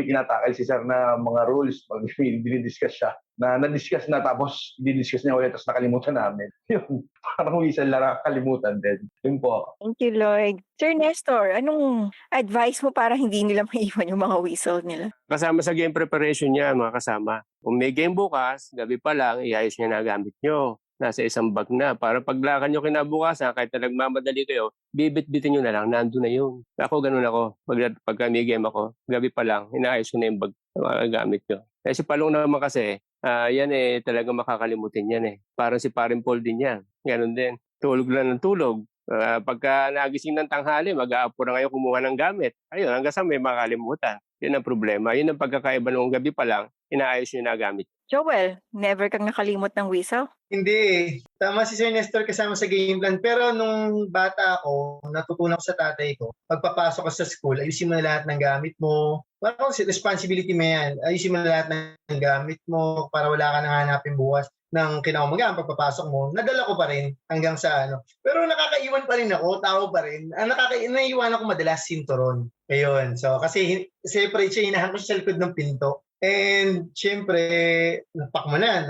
kinatakal si Sir na mga rules, pag dinidiscuss siya, na-discuss na tapos didiscuss niya ulit tapos nakalimutan namin. Yun, parang whistle na nakakalimutan din. Yun po.
Thank you, Lloyd. Sir Nestor, anong advice mo para hindi nila maiwan yung mga whistle nila?
Kasama sa game preparation niya, mga kasama. Kung may game bukas, gabi pa lang, iayos niya na gamit nyo. Nasa isang bag na. Para paglakan nyo kinabukasan, kahit na nagmamadali kayo, bibit-bitin nyo na lang, nandun na yun. Ako, ganun ako. Pagka may game ako, gabi pa lang, inaayos ko na yung bag na gamit nyo. Kasi palong naman kasi, yan talaga makakalimutin yan eh. Parang si Parin Paul din yan. Ganun din. Tulog lang ng tulog. Pagka nagising ng tanghali, mag-aapo na kayo kumuha ng gamit. Ayun, hanggang sa may makalimutan. Yun ang problema. Yun ang pagkakaiba nung gabi pa lang, inaayos nyo na gamit.
Joel, never kang nakalimot ng whistle?
Hindi. Tama si Sir Nestor kasama sa game plan. Pero nung bata ako, natutunan ko sa tatay ko, pagpapasok ka sa school, ayusin mo na lahat ng gamit mo. Parang responsibility mo yan. Ayusin mo na lahat ng gamit mo para wala ka nang hanapin bukas ng kinaumagaan pagpapasok mo. Nadala ko pa rin hanggang sa ano. Pero nakakaiwan pa rin ako, tao pa rin. Ang naiiwan ako madalas sinturon. Ayun. So, kasi separate siya, hinahan ko sa likod ng pinto. And syempre, napak mo na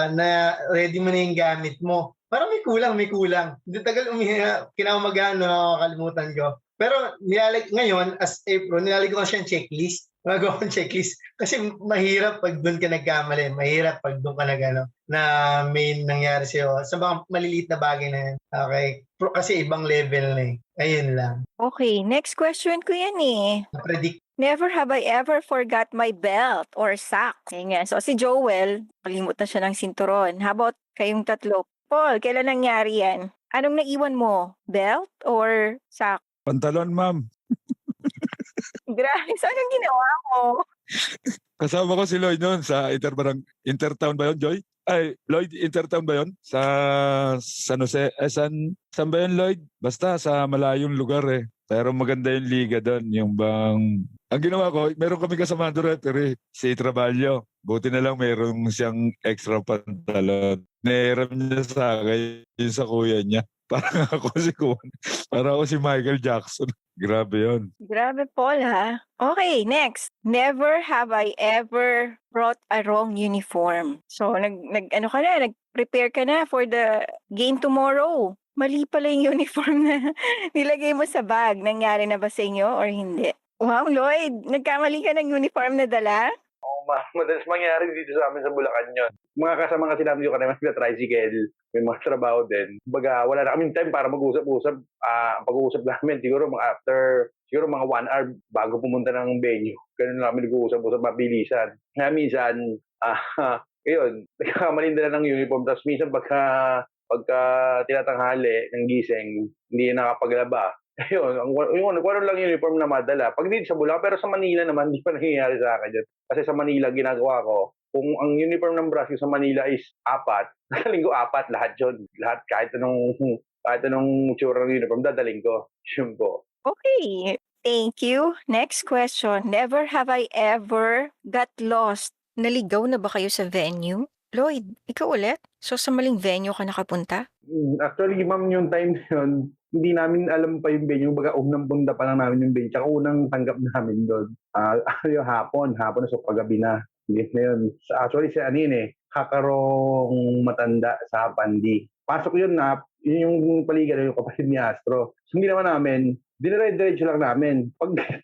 na ready mo na yung gamit mo. Parang may kulang. Hindi tagal kinaumagaan, nakakalimutan ko. Pero ngayon, as April, nilalagay ko siyang checklist. Magawa kong checklist. Kasi mahirap pag doon ka nagkamali. Mahirap pag doon ka na may nangyari sa'yo. Sa mga maliliit na bagay na yan. Okay? Kasi ibang level na eh. Ayun lang.
Okay, next question ko yan eh.
Predict.
Never have I ever forgot my belt or sack. Ganyan. So si Joel, kalimut na siya ng sinturon. How about kayong tatlo? Paul, kailan nangyari yan? Anong naiwan mo? Belt or sack?
Pantalon, ma'am.
Grabe, saan ang ginawa mo?
Kasama ko si Lloyd noon sa Intertown ba yun, Joy? Ay, Lloyd, Intertown ba yun? Sa San Jose, saan ba yun, Lloyd? Basta sa malayong lugar eh. Pero maganda yung liga doon, yung bang... Ang ginawa ko, meron kami kasama doon referee, si Traballo. Buti na lang meron siyang extra pantalon. Nahiram niya sa akin, yung sa kuya niya. Parang ako si Kuan. Parang ako si Michael Jackson. Grabe yun.
Grabe, Paul, ha? Okay, next. Never have I ever brought a wrong uniform. So, nag-prepare ka na for the game tomorrow. Mali pala yung uniform na nilagay mo sa bag. Nangyari na ba sa inyo or hindi? Wow, Lloyd, nagkamali ka ng uniform na dala?
Oo, madalas mangyari dito sa amin sa Bulacan yun. Mga kasama nga sinabi ko kanina, tricycle, may mga trabaho din. Baga, wala na kaming time para mag-usap-usap. Pag-uusap namin, siguro mga 1 hour bago pumunta ng venue. Ganun lang kami nag-uusap-usap, mabilisan. Kaya minsan, yun, nagkakamaling dala ng uniform. Tapos minsan pagka tinatanghali ng gising, hindi nakapaglaba. Ayun, kung lang uniform na madala. Pag dito sa Bulacan, pero sa Manila naman, hindi pa nangyayari sa akin yun. Kasi sa Manila, ginagawa ko, kung ang uniform ng Brazil sa Manila is 4, dadaling ko 4, lahat yun. Lahat, kahit anong tsura ng uniform, dadaling ko. Yun po.
Okay, thank you. Next question. Never have I ever got lost Naligaw na ba kayo sa venue? Lloyd, ikaw ulit? So sa maling venue ka nakapunta?
Actually, ma'am, yung time na yun, hindi namin alam pa yung venue. Baga, unang punta pa lang namin yung venue. Tsaka unang tanggap namin doon. Yung hapon na, so paggabi na. Hindi na yun. Actually, si Hakarong matanda sa Pandi. Pasok yun na, yun yung paligan, yung kapatid ni Astro. So, hindi naman namin, dinire-diretso lang namin.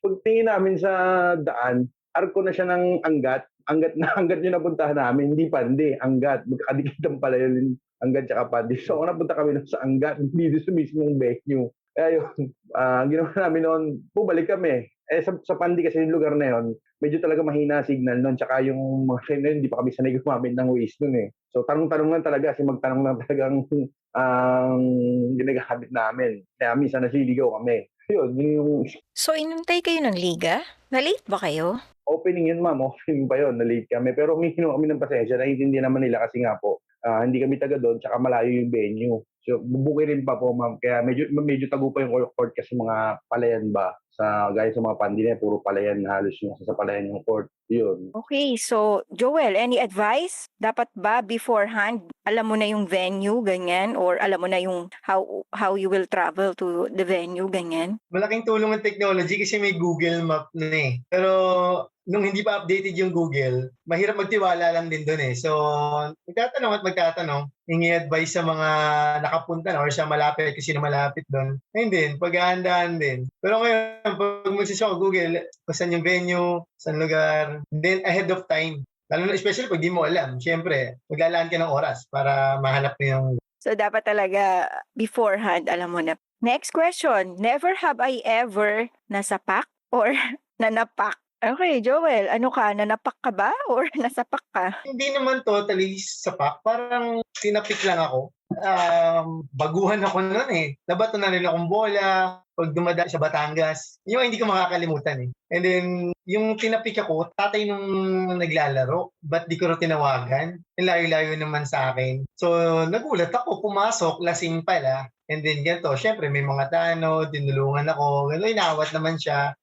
Pagtingin namin sa daan, arko na siya ng Angat. Angat yung napuntahan namin, hindi Pandi, Angat. Magkakadikitan pala yun, Angat tsaka Pandi. So, napunta kami doon sa Angat, hindi doon sa mismong venue. Kaya yun, ginawa namin noon, bumalik kami. Sa Pandi kasi yung lugar na yun, medyo talaga mahina signal noon. Tsaka yung mga time na yun, hindi pa kami sanay gumamit ng Waze noon eh. So, tanong-tanong lang talaga, kasi magtanong lang talaga ang ginagamit namin. Kaya minsan nasiligaw kami. Yun yung
So inantay kayo ng liga? Na-late ba kayo?
opening yun, ma'am. Opening pa yun. Na-late kami. Pero humihingi kami ng pasensya. Naiintindihan naman nila kasi nga po, hindi kami taga doon, tsaka malayo yung venue. So, bubuki rin pa po, ma'am. Kaya medyo tago pa yung court kasi mga palayan ba. Gaya sa mga Pandi na, puro palayan halos yung sa palayan yung court. Yun.
Okay, so Joel, any advice? Dapat ba beforehand, alam mo na yung venue, ganyan? Or alam mo na yung how you will travel to the venue, ganyan?
Malaking tulong ng technology kasi may Google Map na eh. Pero nung hindi pa updated yung Google, mahirap magtiwala lang din doon eh. So, magtatanong, hingi advice sa mga nakapunta na or sa malapit kasi sino malapit doon. Ayun din, paghahandaan din. Pero ngayon, pag magsisok Google, kung saan yung venue, saan lugar, then ahead of time. Lalo na especially pag di mo alam, syempre, maglalaan ka ng oras para mahanap mo yung.
So dapat talaga beforehand, alam mo na. Next question, never have I ever nasapak or nanapak? Okay, Joel, ano ka? Nanapak ka ba or nasapak ka?
Hindi naman totally sapak. Parang tinapik lang ako. Baguhan ako noon eh. Nabato na rin akong bola pag dumadaan sa Batangas. Yung hindi ko makakalimutan eh. And then, yung tinapik ako, tatay nung naglalaro. Ba't di ko rin tinawagan? Layo-layo naman sa akin. So, nagulat ako. Pumasok, lasing pala. And then ganito, syempre may mga tanod, tinulungan ako, gano'n, inawat naman siya.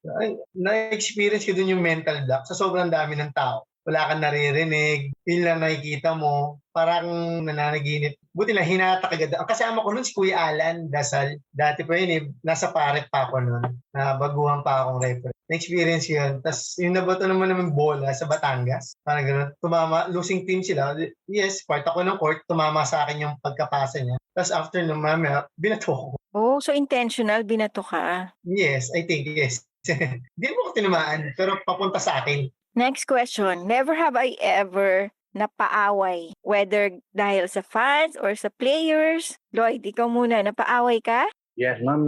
Na-experience ko dun yung mental block sa sobrang dami ng tao. Wala kang naririnig, yun lang nakikita mo, parang nananaginip. Buti lang, hinatak agad. Ang kasama ko nun si Kuya Alan Dasal. Dati pa yun eh, nasa paret pa ako nun. Baguhan pa akong referee. Na-experience yun. Tapos yung nabato naman bola sa Batangas. Parang gano'n, tumama, losing team sila. Yes, part ako ng court, tumama sa akin yung pagkapasa niya. Tapos after nung mamaya, binato ko.
Oh, so intentional, binato ka.
Yes, I think, yes. Hindi mo ko tinamaan, pero papunta sa akin.
Next question, never have I ever napaaway, whether dahil sa fans or sa players. Lloyd, ikaw muna, napaaway ka?
Yes, ma'am.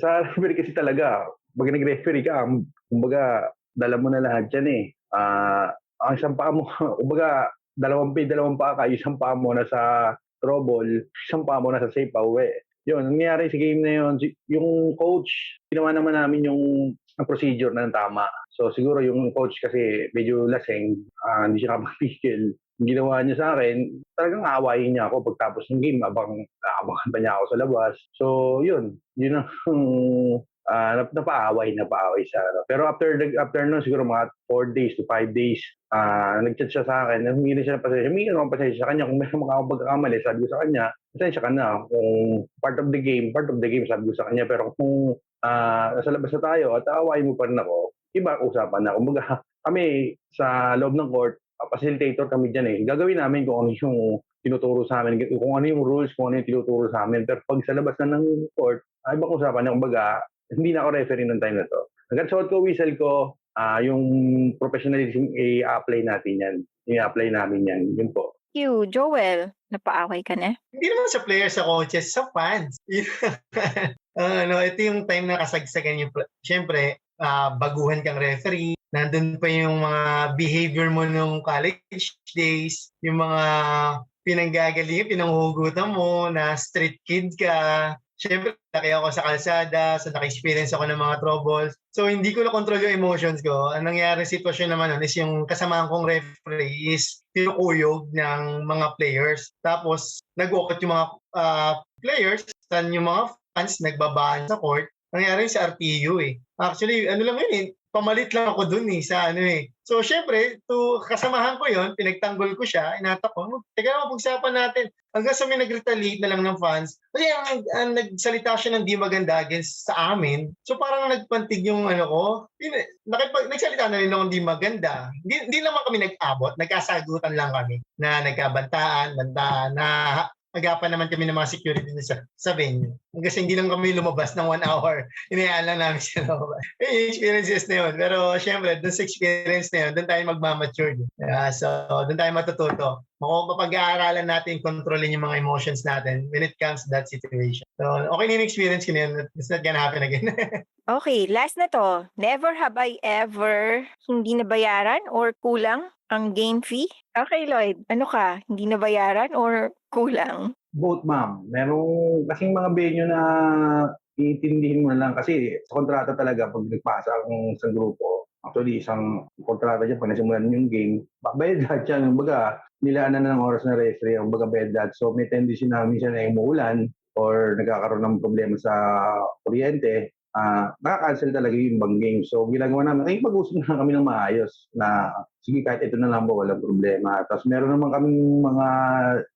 Sa referee kasi talaga, pag nag-referee ka, kumbaga, dala mo na lahat yan eh. Ang isang paa mo, kumbaga, dalawang paa ka, isang paa mo na sa trouble, isang paa mo na sa safe pauwi. Yun, nangyayari sa game na yun, yung coach, ginawa naman namin yung procedure na tama. So siguro yung coach kasi medyo laseng, hindi siya kapagpigil. Yung ginawa niya sa akin, talagang aawayin niya ako pagtapos ng game, abangan pa niya ako sa labas. So yun ang napaaway sa pero after nun, siguro mga 4 days to 5 days, nag-chat siya sa akin, humingi siya ng pasensya sa kanya. Kung may mga pagkakamali, sabi ko sa kanya, pasensya ka na. Kung part of the game, sabi ko sa kanya. Pero kung nasa labas na tayo at aawayin mo pa rin ako, iba usapan na. Kumbaga, kami sa loob ng court, facilitator kami dyan eh. Gagawin namin kung ano yung tinuturo sa amin, kung ano yung rules, kung ano yung tinuturo sa amin. Pero pag sa labas na ng court, ibang usapan na. Kumbaga, hindi na ako referee ng time na to. Hanggang suot ko, whistle ko, yung professionalism, i-apply natin yan. I-apply namin yan. Yun po.
You, Joel, napaaway ka na?
Hindi naman sa players, sa coaches, sa fans. Ito yung time na kasagsagan yung, syempre, baguhan kang referee, nandun pa yung mga behavior mo nung college days, yung mga pinanggagalingan, pinanghugutan mo, na street kid ka. Siyempre, laki ako sa kalsada, so naka-experience ako ng mga troubles. So, hindi ko na-control yung emotions ko. Ang nangyari sitwasyon naman nun is yung kasamahan kong referee is tinukuyog ng mga players. Tapos, nag-walkout yung mga players, saan yung mga fans nagbabaan sa court. Nangyari sa RTU eh. Actually, ano lang yun eh, pamalit lang ako dun sa ano eh. So, syempre, kasamahan ko yon, pinagtanggol ko siya, inatak ko, teka naman, pag-usapan natin. Hanggang sa may nag-retaliate na lang ng fans. Kasi ang nagsalita siya ng di maganda against sa amin. So, parang nagpantig yung ano ko. Nagsalita na rin ng di maganda. Hindi naman kami nag-abot, nagkasagutan lang kami na nagkabantaan, na agapan naman kami ng mga security sa venue. Kasi hindi lang kami lumabas ng 1 hour. Inayaan lang namin sila lumabas. Yung experiences na yun. Pero syempre, dun sa experience na yun, dun tayo magmamature. So, dun tayo matututo. Mapag-aaralan natin, kontrolin yung mga emotions natin when it comes to that situation. So, okay na yung experience ko na yun. It's not gonna happen again.
Okay, last na to. Never have I ever hindi nabayaran or kulang ang game fee? Okay, Lloyd. Ano ka? Hindi nabayaran or kulang?
Both, ma'am. Merong kasing mga venue na iintindihin mo na lang kasi sa kontrata talaga pag nagpasa ang isang grupo. Actually, isang kontrata dyan, pag nasimulan yung game, bayad lahat yan. Kumbaga, nilaanan na ng oras na referee, kumbaga bayad lahat. So, may tendency na minsan ay umuulan or nagkakaroon ng problema sa kuryente, nakaka-cancel talaga yung ibang game. So, ginagawa namin, ay pag-usap na kami ng maayos na sige, kahit ito na lang po, walang problema. Tapos meron naman kaming mga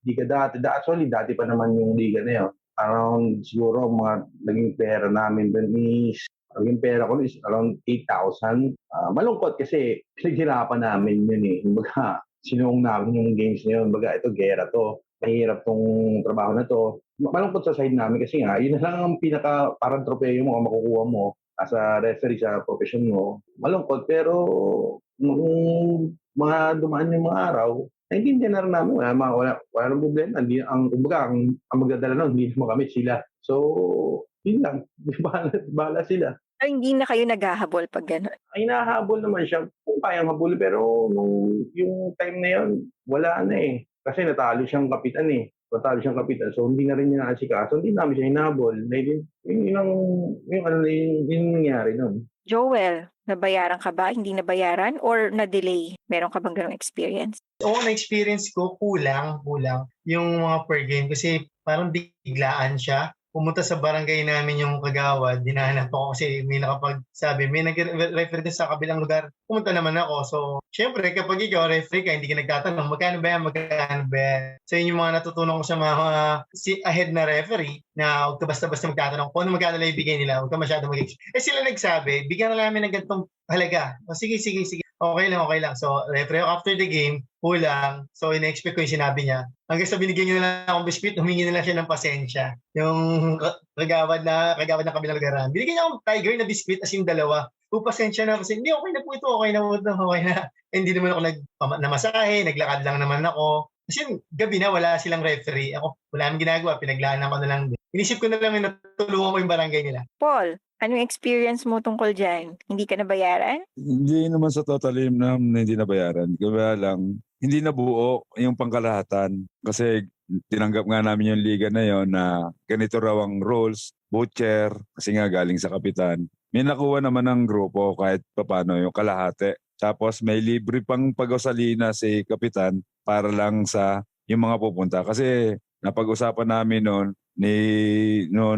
liga dati. Actually, dati pa naman yung liga na yun. Around siguro mga naging pera namin dun is, naging pera ko is around 8,000. Malungkot kasi pinaghirapan namin yun eh. Kumbaga, sinuong namin yung games na yun. Kumbaga, ito, gera to. Mahirap tong trabaho na to. Malungkot sa side namin kasi nga, yun na lang ang pinaka parang tropeyo mo kung makukuha mo as a referee sa profession mo. Malungkot pero nung mga dumaan yung mga araw, naintindihan na rin namin, wala nang problema. Kumbaga, ang magdadala nun, hindi naman kami sila. So, yun lang. Bahala sila.
Ay, hindi na kayo naghahabol pag gano'n?
Ay, nahahabol naman siya. Kung kayang habol, pero yung time na yun, wala na eh. Kasi natalo siyang kapitan eh. So, hindi na rin niya naasikaso. Hindi namin siya hinahabol. Yung nangyari nun.
Joel, nabayaran ka ba? Hindi nabayaran or na-delay? Meron ka bang ganong experience?
Oo, na-experience ko, kulang yung mga per game kasi parang biglaan siya. Pumunta sa barangay namin yung kagawad, dinahanap ako kasi may nakapagsabi, may nag-refer din sa kabilang lugar. Pumunta naman ako. So, syempre, kapag ikaw referee ka, hindi ka nagtatanong, magkano ba yan? So, yun yung mga natutunan ko sa mga ahead na referee na huwag ka basta-basta magtatanong kung ano magkano lang ibigay nila, huwag ka masyado mag-expect. Sila nagsabi, bigyan na namin ng ganitong halaga. O, sige. Okay lang. So, referee ako after the game, kulang. So, ina-expect ko yung sinabi niya. Hanggang sa binigyan niya na lang akong biscuit, humingi na lang siya ng pasensya. Yung kagawad na kabilang lugaran. Binigyan niya akong tiger na biscuit as yung dalawa. Pasensya na kasi, hindi, okay na po ito, okay na. Hindi naman ako namasahe, naglakad lang naman ako. Kasi gabi na, wala silang referee. Ako, wala namang ginagawa, pinaglaanan ko na lang din. Inisip ko na lang yung natulungan ko yung barangay nila.
Paul, anong experience mo tungkol dyan? Hindi ka nabayaran?
Hindi naman sa totalim na hindi nabayaran. Kaya lang, hindi nabuo yung pangkalahatan. Kasi tinanggap nga namin yung liga na yon na ganito raw ang rules, voucher, kasi nga galing sa kapitan. May nakuha naman ng grupo kahit papano yung kalahati. Tapos may libre pang pag-usalina si kapitan para lang sa yung mga pupunta. Kasi napag-usapan namin noon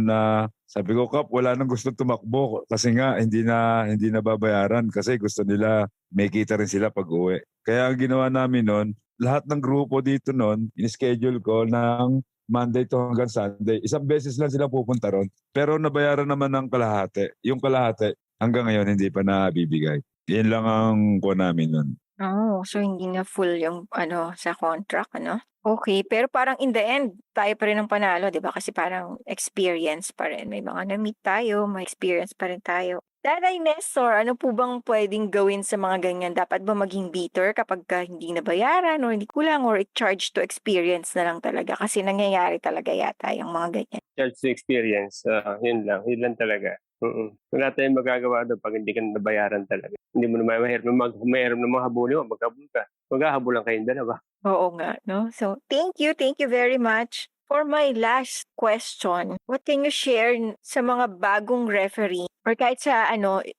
na sabi ko, Kap, wala nang gusto tumakbo kasi nga hindi na babayaran kasi gusto nila may kita rin sila pag uwi. Kaya ang ginawa namin noon, lahat ng grupo dito noon, in-schedule ko ng Monday to hanggang Sunday. Isang beses lang sila pupunta ron. Pero nabayaran naman ng kalahati. Yung kalahati, hanggang ngayon hindi pa nabibigay. Yan lang ang kuha namin noon.
Oh, so hindi na full yung sa contract, Okay, pero parang in the end, tayo pa rin ang panalo, 'di ba? Kasi parang experience pa rin. May mga na-meet tayo, may experience pa rin tayo. Tatay Nestor, ano po bang pwedeng gawin sa mga ganyan? Dapat ba maging bitter kapag hindi nabayaran or hindi kulang or i-charge to experience na lang talaga? Kasi nangyayari talaga yata yung mga ganyan.
Charge to experience, yun lang talaga. Wala tayong magagawa doon pag hindi ka nabayaran talaga. Hindi mo naman mahirap na habulin mo, maghabol ka. Maghahabulan kayong dalawa.
Oo nga, no? So, thank you very much. For my last question, what can you share sa mga bagong referee or kahit sa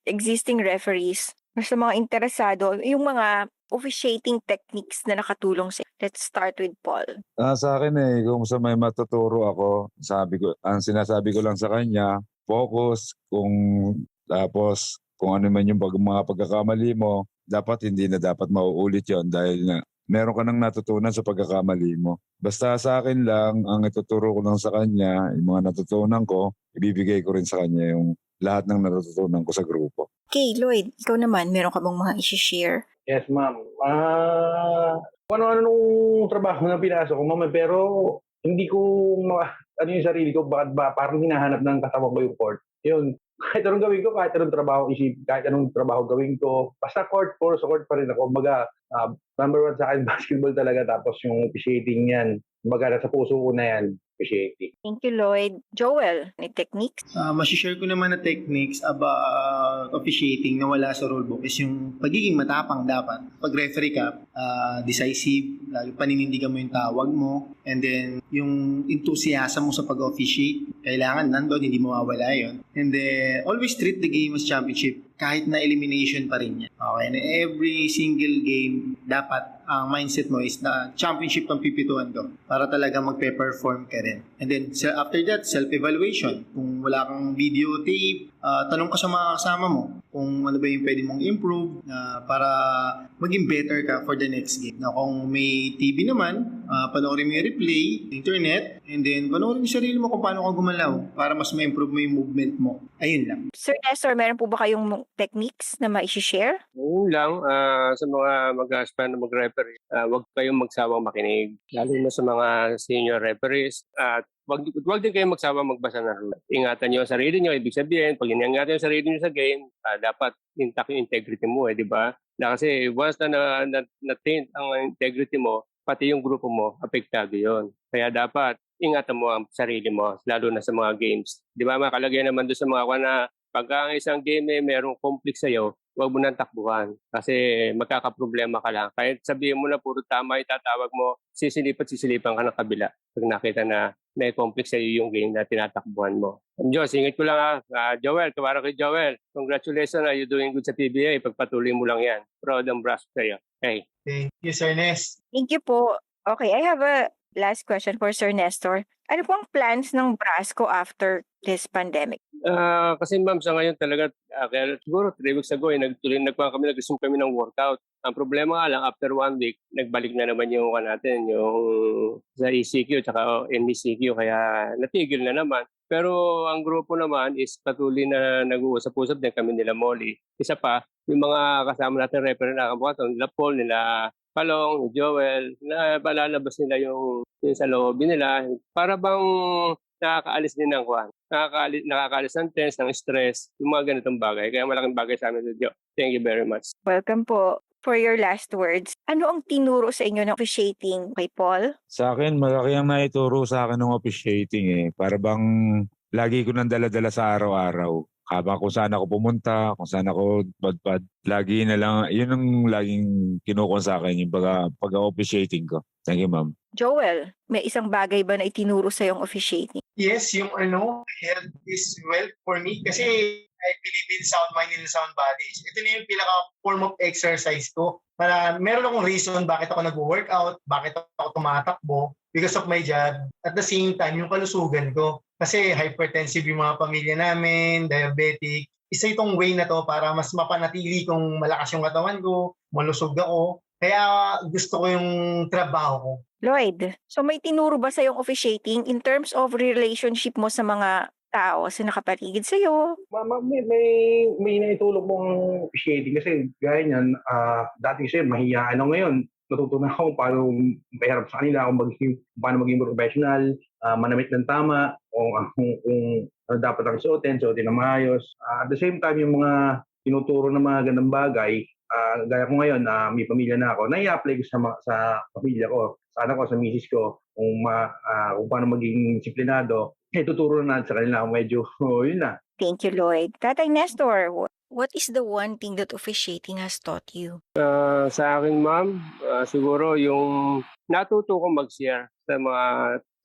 existing referees or sa mga interesado, yung mga officiating techniques na nakatulong sa. Let's start with Paul.
Sa akin kung sa may matuturo ako, ang sinasabi ko lang sa kanya, focus tapos kung ano man yung mga pagkakamali mo, dapat hindi na dapat mauulit yon dahil na meron ka nang natutunan sa pagkakamali mo. Basta sa akin lang, ang ituturo ko lang sa kanya, yung mga natutunan ko, ibibigay ko rin sa kanya yung lahat ng natutunan ko sa grupo.
Okay, Lloyd, ikaw naman, meron ka bang mga isi-share?
Yes, ma'am. Ano nung trabaho na pinasok ko, ma'am, pero hindi ko ano yung sarili ko, bakit ba parang hinahanap ng kasama ko yung court. Yun, kahit anong gawin ko, kahit anong trabaho gawin ko, basta court, puro sa court pa rin ako. Kumbaga, number one sa akin, basketball talaga, tapos yung officiating yan. Kumbaga, nasa puso ko na yan, officiating.
Thank you, Lloyd. Joel, may techniques?
Masishare ko naman na techniques about officiating na wala sa rulebook is yung pagiging matapang dapat. Pag referee ka, decisive, lagi paninindigan mo yung tawag mo, and then yung enthusiasm mo sa pag-officiate, kailangan nandun, hindi mawawala yun. And then, always treat the game as championship kahit na elimination pa rin yan. Okay, and every single game, dapat ang mindset mo is na championship ang pipituan ko para talaga magpe-perform ka rin. And then, after that, self-evaluation. Kung wala kang videotape, tanong ka sa mga kasama mo kung ano ba yung pwede mong improve para maging better ka for the next game. Na kung may TV naman, panoorin mo yung replay, internet, and then panoorin mo yung sarili mo kung paano ka gumalaw para mas ma-improve mo yung movement mo. Ayun lang.
Sir Nestor, meron po ba kayong techniques na ma-share?
Oo lang, sa mga mag-aspire na mag-referee, huwag kayong magsawang makinig. Lalo na sa mga senior referees. At wag din kayong magsawang magbasa ng rule. Ingatan niyo ang sarili niyo. Ibig sabihin, pag iningatan yung sarili niyo sa game, dapat intact yung integrity mo, di ba? Kasi once na taint ang integrity mo, pati yung grupo mo, apektado yon. Kaya dapat ingatan mo ang sarili mo, lalo na sa mga games. Di ba, makalagay naman doon sa mga na pagka ang isang game merong conflict sa'yo, huwag mo nang takbuhan kasi magkakaproblema ka lang. Kahit sabihin mo na puro tama itatawag mo, sisilipan ka ng kabila pag nakita na may conflict sa'yo yung game na tinatakbuhan mo. Diyos, ingit ko lang Joel, kawara kay Joel. Congratulations, you're doing good sa PBA. Pagpatuloy mo lang yan. Proud and brass sa'yo. Okay.
Thank you, Sir Nes.
Thank you po. Okay, I have a last question for Sir Nestor. Ano po ang plans ng Brasco after this pandemic?
Kasi ma'am, sa ngayon talaga, kaya siguro 3 weeks ago, nag-resume kami ng workout. Ang problema nga lang, after 1 week, nagbalik na naman yung natin, yung sa ECQ at MECQ, kaya natigil na naman. Pero ang grupo naman is patuloy na nag-uusap-usap din kami nila Molly. Isa pa, yung mga kasama natin referee na kabukasan, nila Paul, nila Palong, Joel, na palalabas nila yung sa loob nila para bang nakakaalis din ng kwan. Nakakaalis ng tense, ng stress, yung mga ganitong bagay. Kaya malaking bagay sa amin. Thank you very much.
Welcome po. For your last words, ano ang tinuro sa inyo ng officiating kay Paul?
Sa akin, malaki ang naituro sa akin ng officiating Para bang lagi ko nang dala-dala sa araw-araw. Habang kung saan ako pumunta, kung saan ako padpad, lagi na lang, yun ang laging kinukon sa akin, yung pag-officiating ko. Thank you, ma'am.
Joel, may isang bagay ba na itinuro sa yung officiating?
Yes, yung health is wealth for me kasi I believe in sound mind and sound bodies. Ito na yung pinaka form of exercise ko. Para meron akong reason bakit ako nag-workout, bakit ako tumatakbo because of my job. At the same time, yung kalusugan ko. Kasi hypertensive yung mga pamilya namin, diabetic. Isa itong way na to para mas mapanatili kung malakas yung katawan ko, malusog ako. Kaya gusto ko yung trabaho ko.
Lloyd, so may tinuro ba sa yung officiating in terms of relationship mo sa mga tao sa nakapaligid sa'yo?
May naitulog mong officiating kasi gaya niyan, dati kasi mahiyaan ako ngayon. Natutunan ako paano maharap sa kanila, paano maging professional, manamit ng tama, kung ano dapat ang suotin ng maayos. At the same time, yung mga tinuturo ng mga ganang bagay, gaya ko ngayon, may pamilya na ako, nai-apply ko sa pamilya ko, sa anak ko, sa misis ko, kung paano maging disiplinado, tuturo na sa kanila. Medyo, yun na.
Thank you, Lloyd. Tatay Nestor, what is the one thing that officiating has taught you?
Sa akin, ma'am, siguro yung natuto kong mag-share sa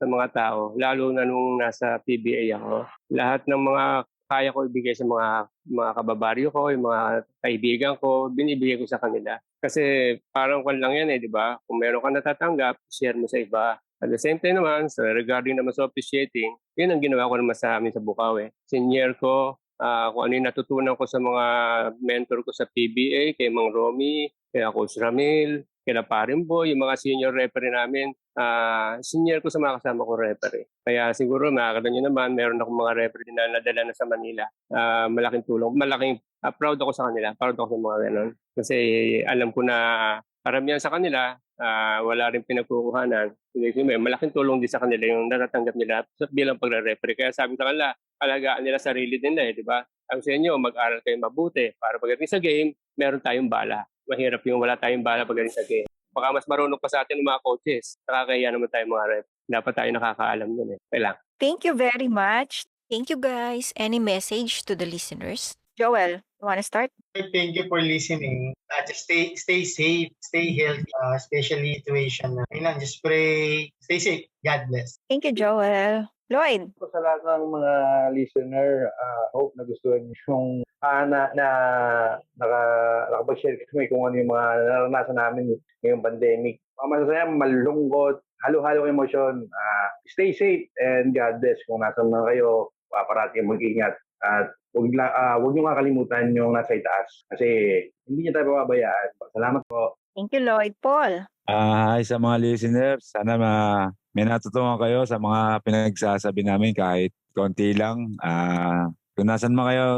mga tao, lalo na nung nasa PBA ako. Lahat ng mga kaya ko ibigay sa mga kababaryo ko, yung mga kaibigan ko, binibigay ko sa kanila. Kasi parang kwan lang yan di ba? Kung meron ka natatanggap, share mo sa iba. At the same time naman, regarding naman sa officiating, yun ang ginawa ko naman sa amin sa Bukaw. Senior ko, kung ano yung natutunan ko sa mga mentor ko sa PBA, kay Mang Romy, kay Coach Ramil, kay Parimbo, yung mga senior referee namin, senior ko sa mga kasama ko referee. Kaya siguro makakita nyo naman, meron akong mga referee na nadala na sa Manila. Malaking tulong, proud ako sa kanila, proud ako sa mga ganon. Kasi alam ko na karamihan sa kanila, wala rin pinagkukuhanan. Malaking tulong din sa kanila yung natatanggap nila bilang pagre-referee. Kaya sabi sa kanila, alagaan nila sarili din di ba? Ang sa inyo, mag-aral kayo mabuti para pagdating sa game, meron tayong bala. Mahirap yung wala tayong bala pagdating sa game. Baka mas marunong pa sa atin ng mga coaches. Nakakaya naman tayo mga ref. Dapat tayo nakakaalam nun Kailangan.
Thank you very much. Thank you guys. Any message to the listeners? Joel, you want to start?
Thank you for listening. Just stay safe, stay healthy, especially situation. Just pray, stay safe. God bless.
Thank you, Joel. Lloyd.
So, sa lahat ng mga listener, hope na gustuhan niyo yung nakapag-share kami kung ano yung mga naranasan namin ngayong pandemic. Masasaya, malungkot, halo-halo emosyon. Stay safe and God bless. Kung nasan na kayo, parati mag-ingat. At huwag niyo kakalimutan yung nasa itaas. Kasi hindi niyo tayo pababayaan. Salamat po.
Thank you, Lloyd. Paul.
Hi sa mga listeners. Sana may natutunan kayo sa mga pinagsasabi namin kahit konti lang. Kung nasan man kayo,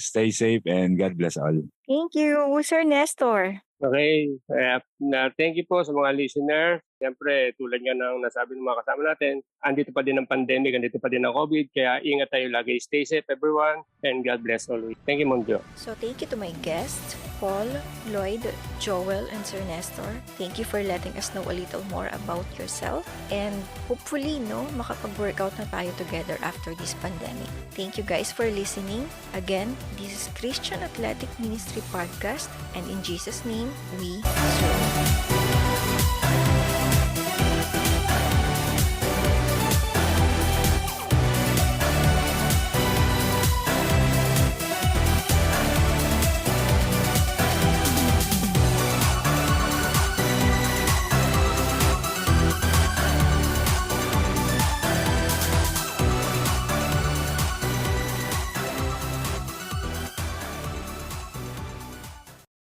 stay safe and God bless all.
Thank you, Sir Nestor.
Okay. Thank you po sa mga listener. Siyempre, tulad nga ng nasabi ng mga kasama natin, andito pa din ang pandemic, andito pa din ang COVID. Kaya ingat tayo lagi. Stay safe everyone and God bless always. Thank you, Ma'am Jo.
So thank you to my guests, Paul, Lloyd, Joel, and Sir Nestor. Thank you for letting us know a little more about yourself. And hopefully, makapag-workout na tayo together after this pandemic. Thank you guys for listening. Again, this is Christian Athletic Ministry Podcast. And in Jesus' name, we serve.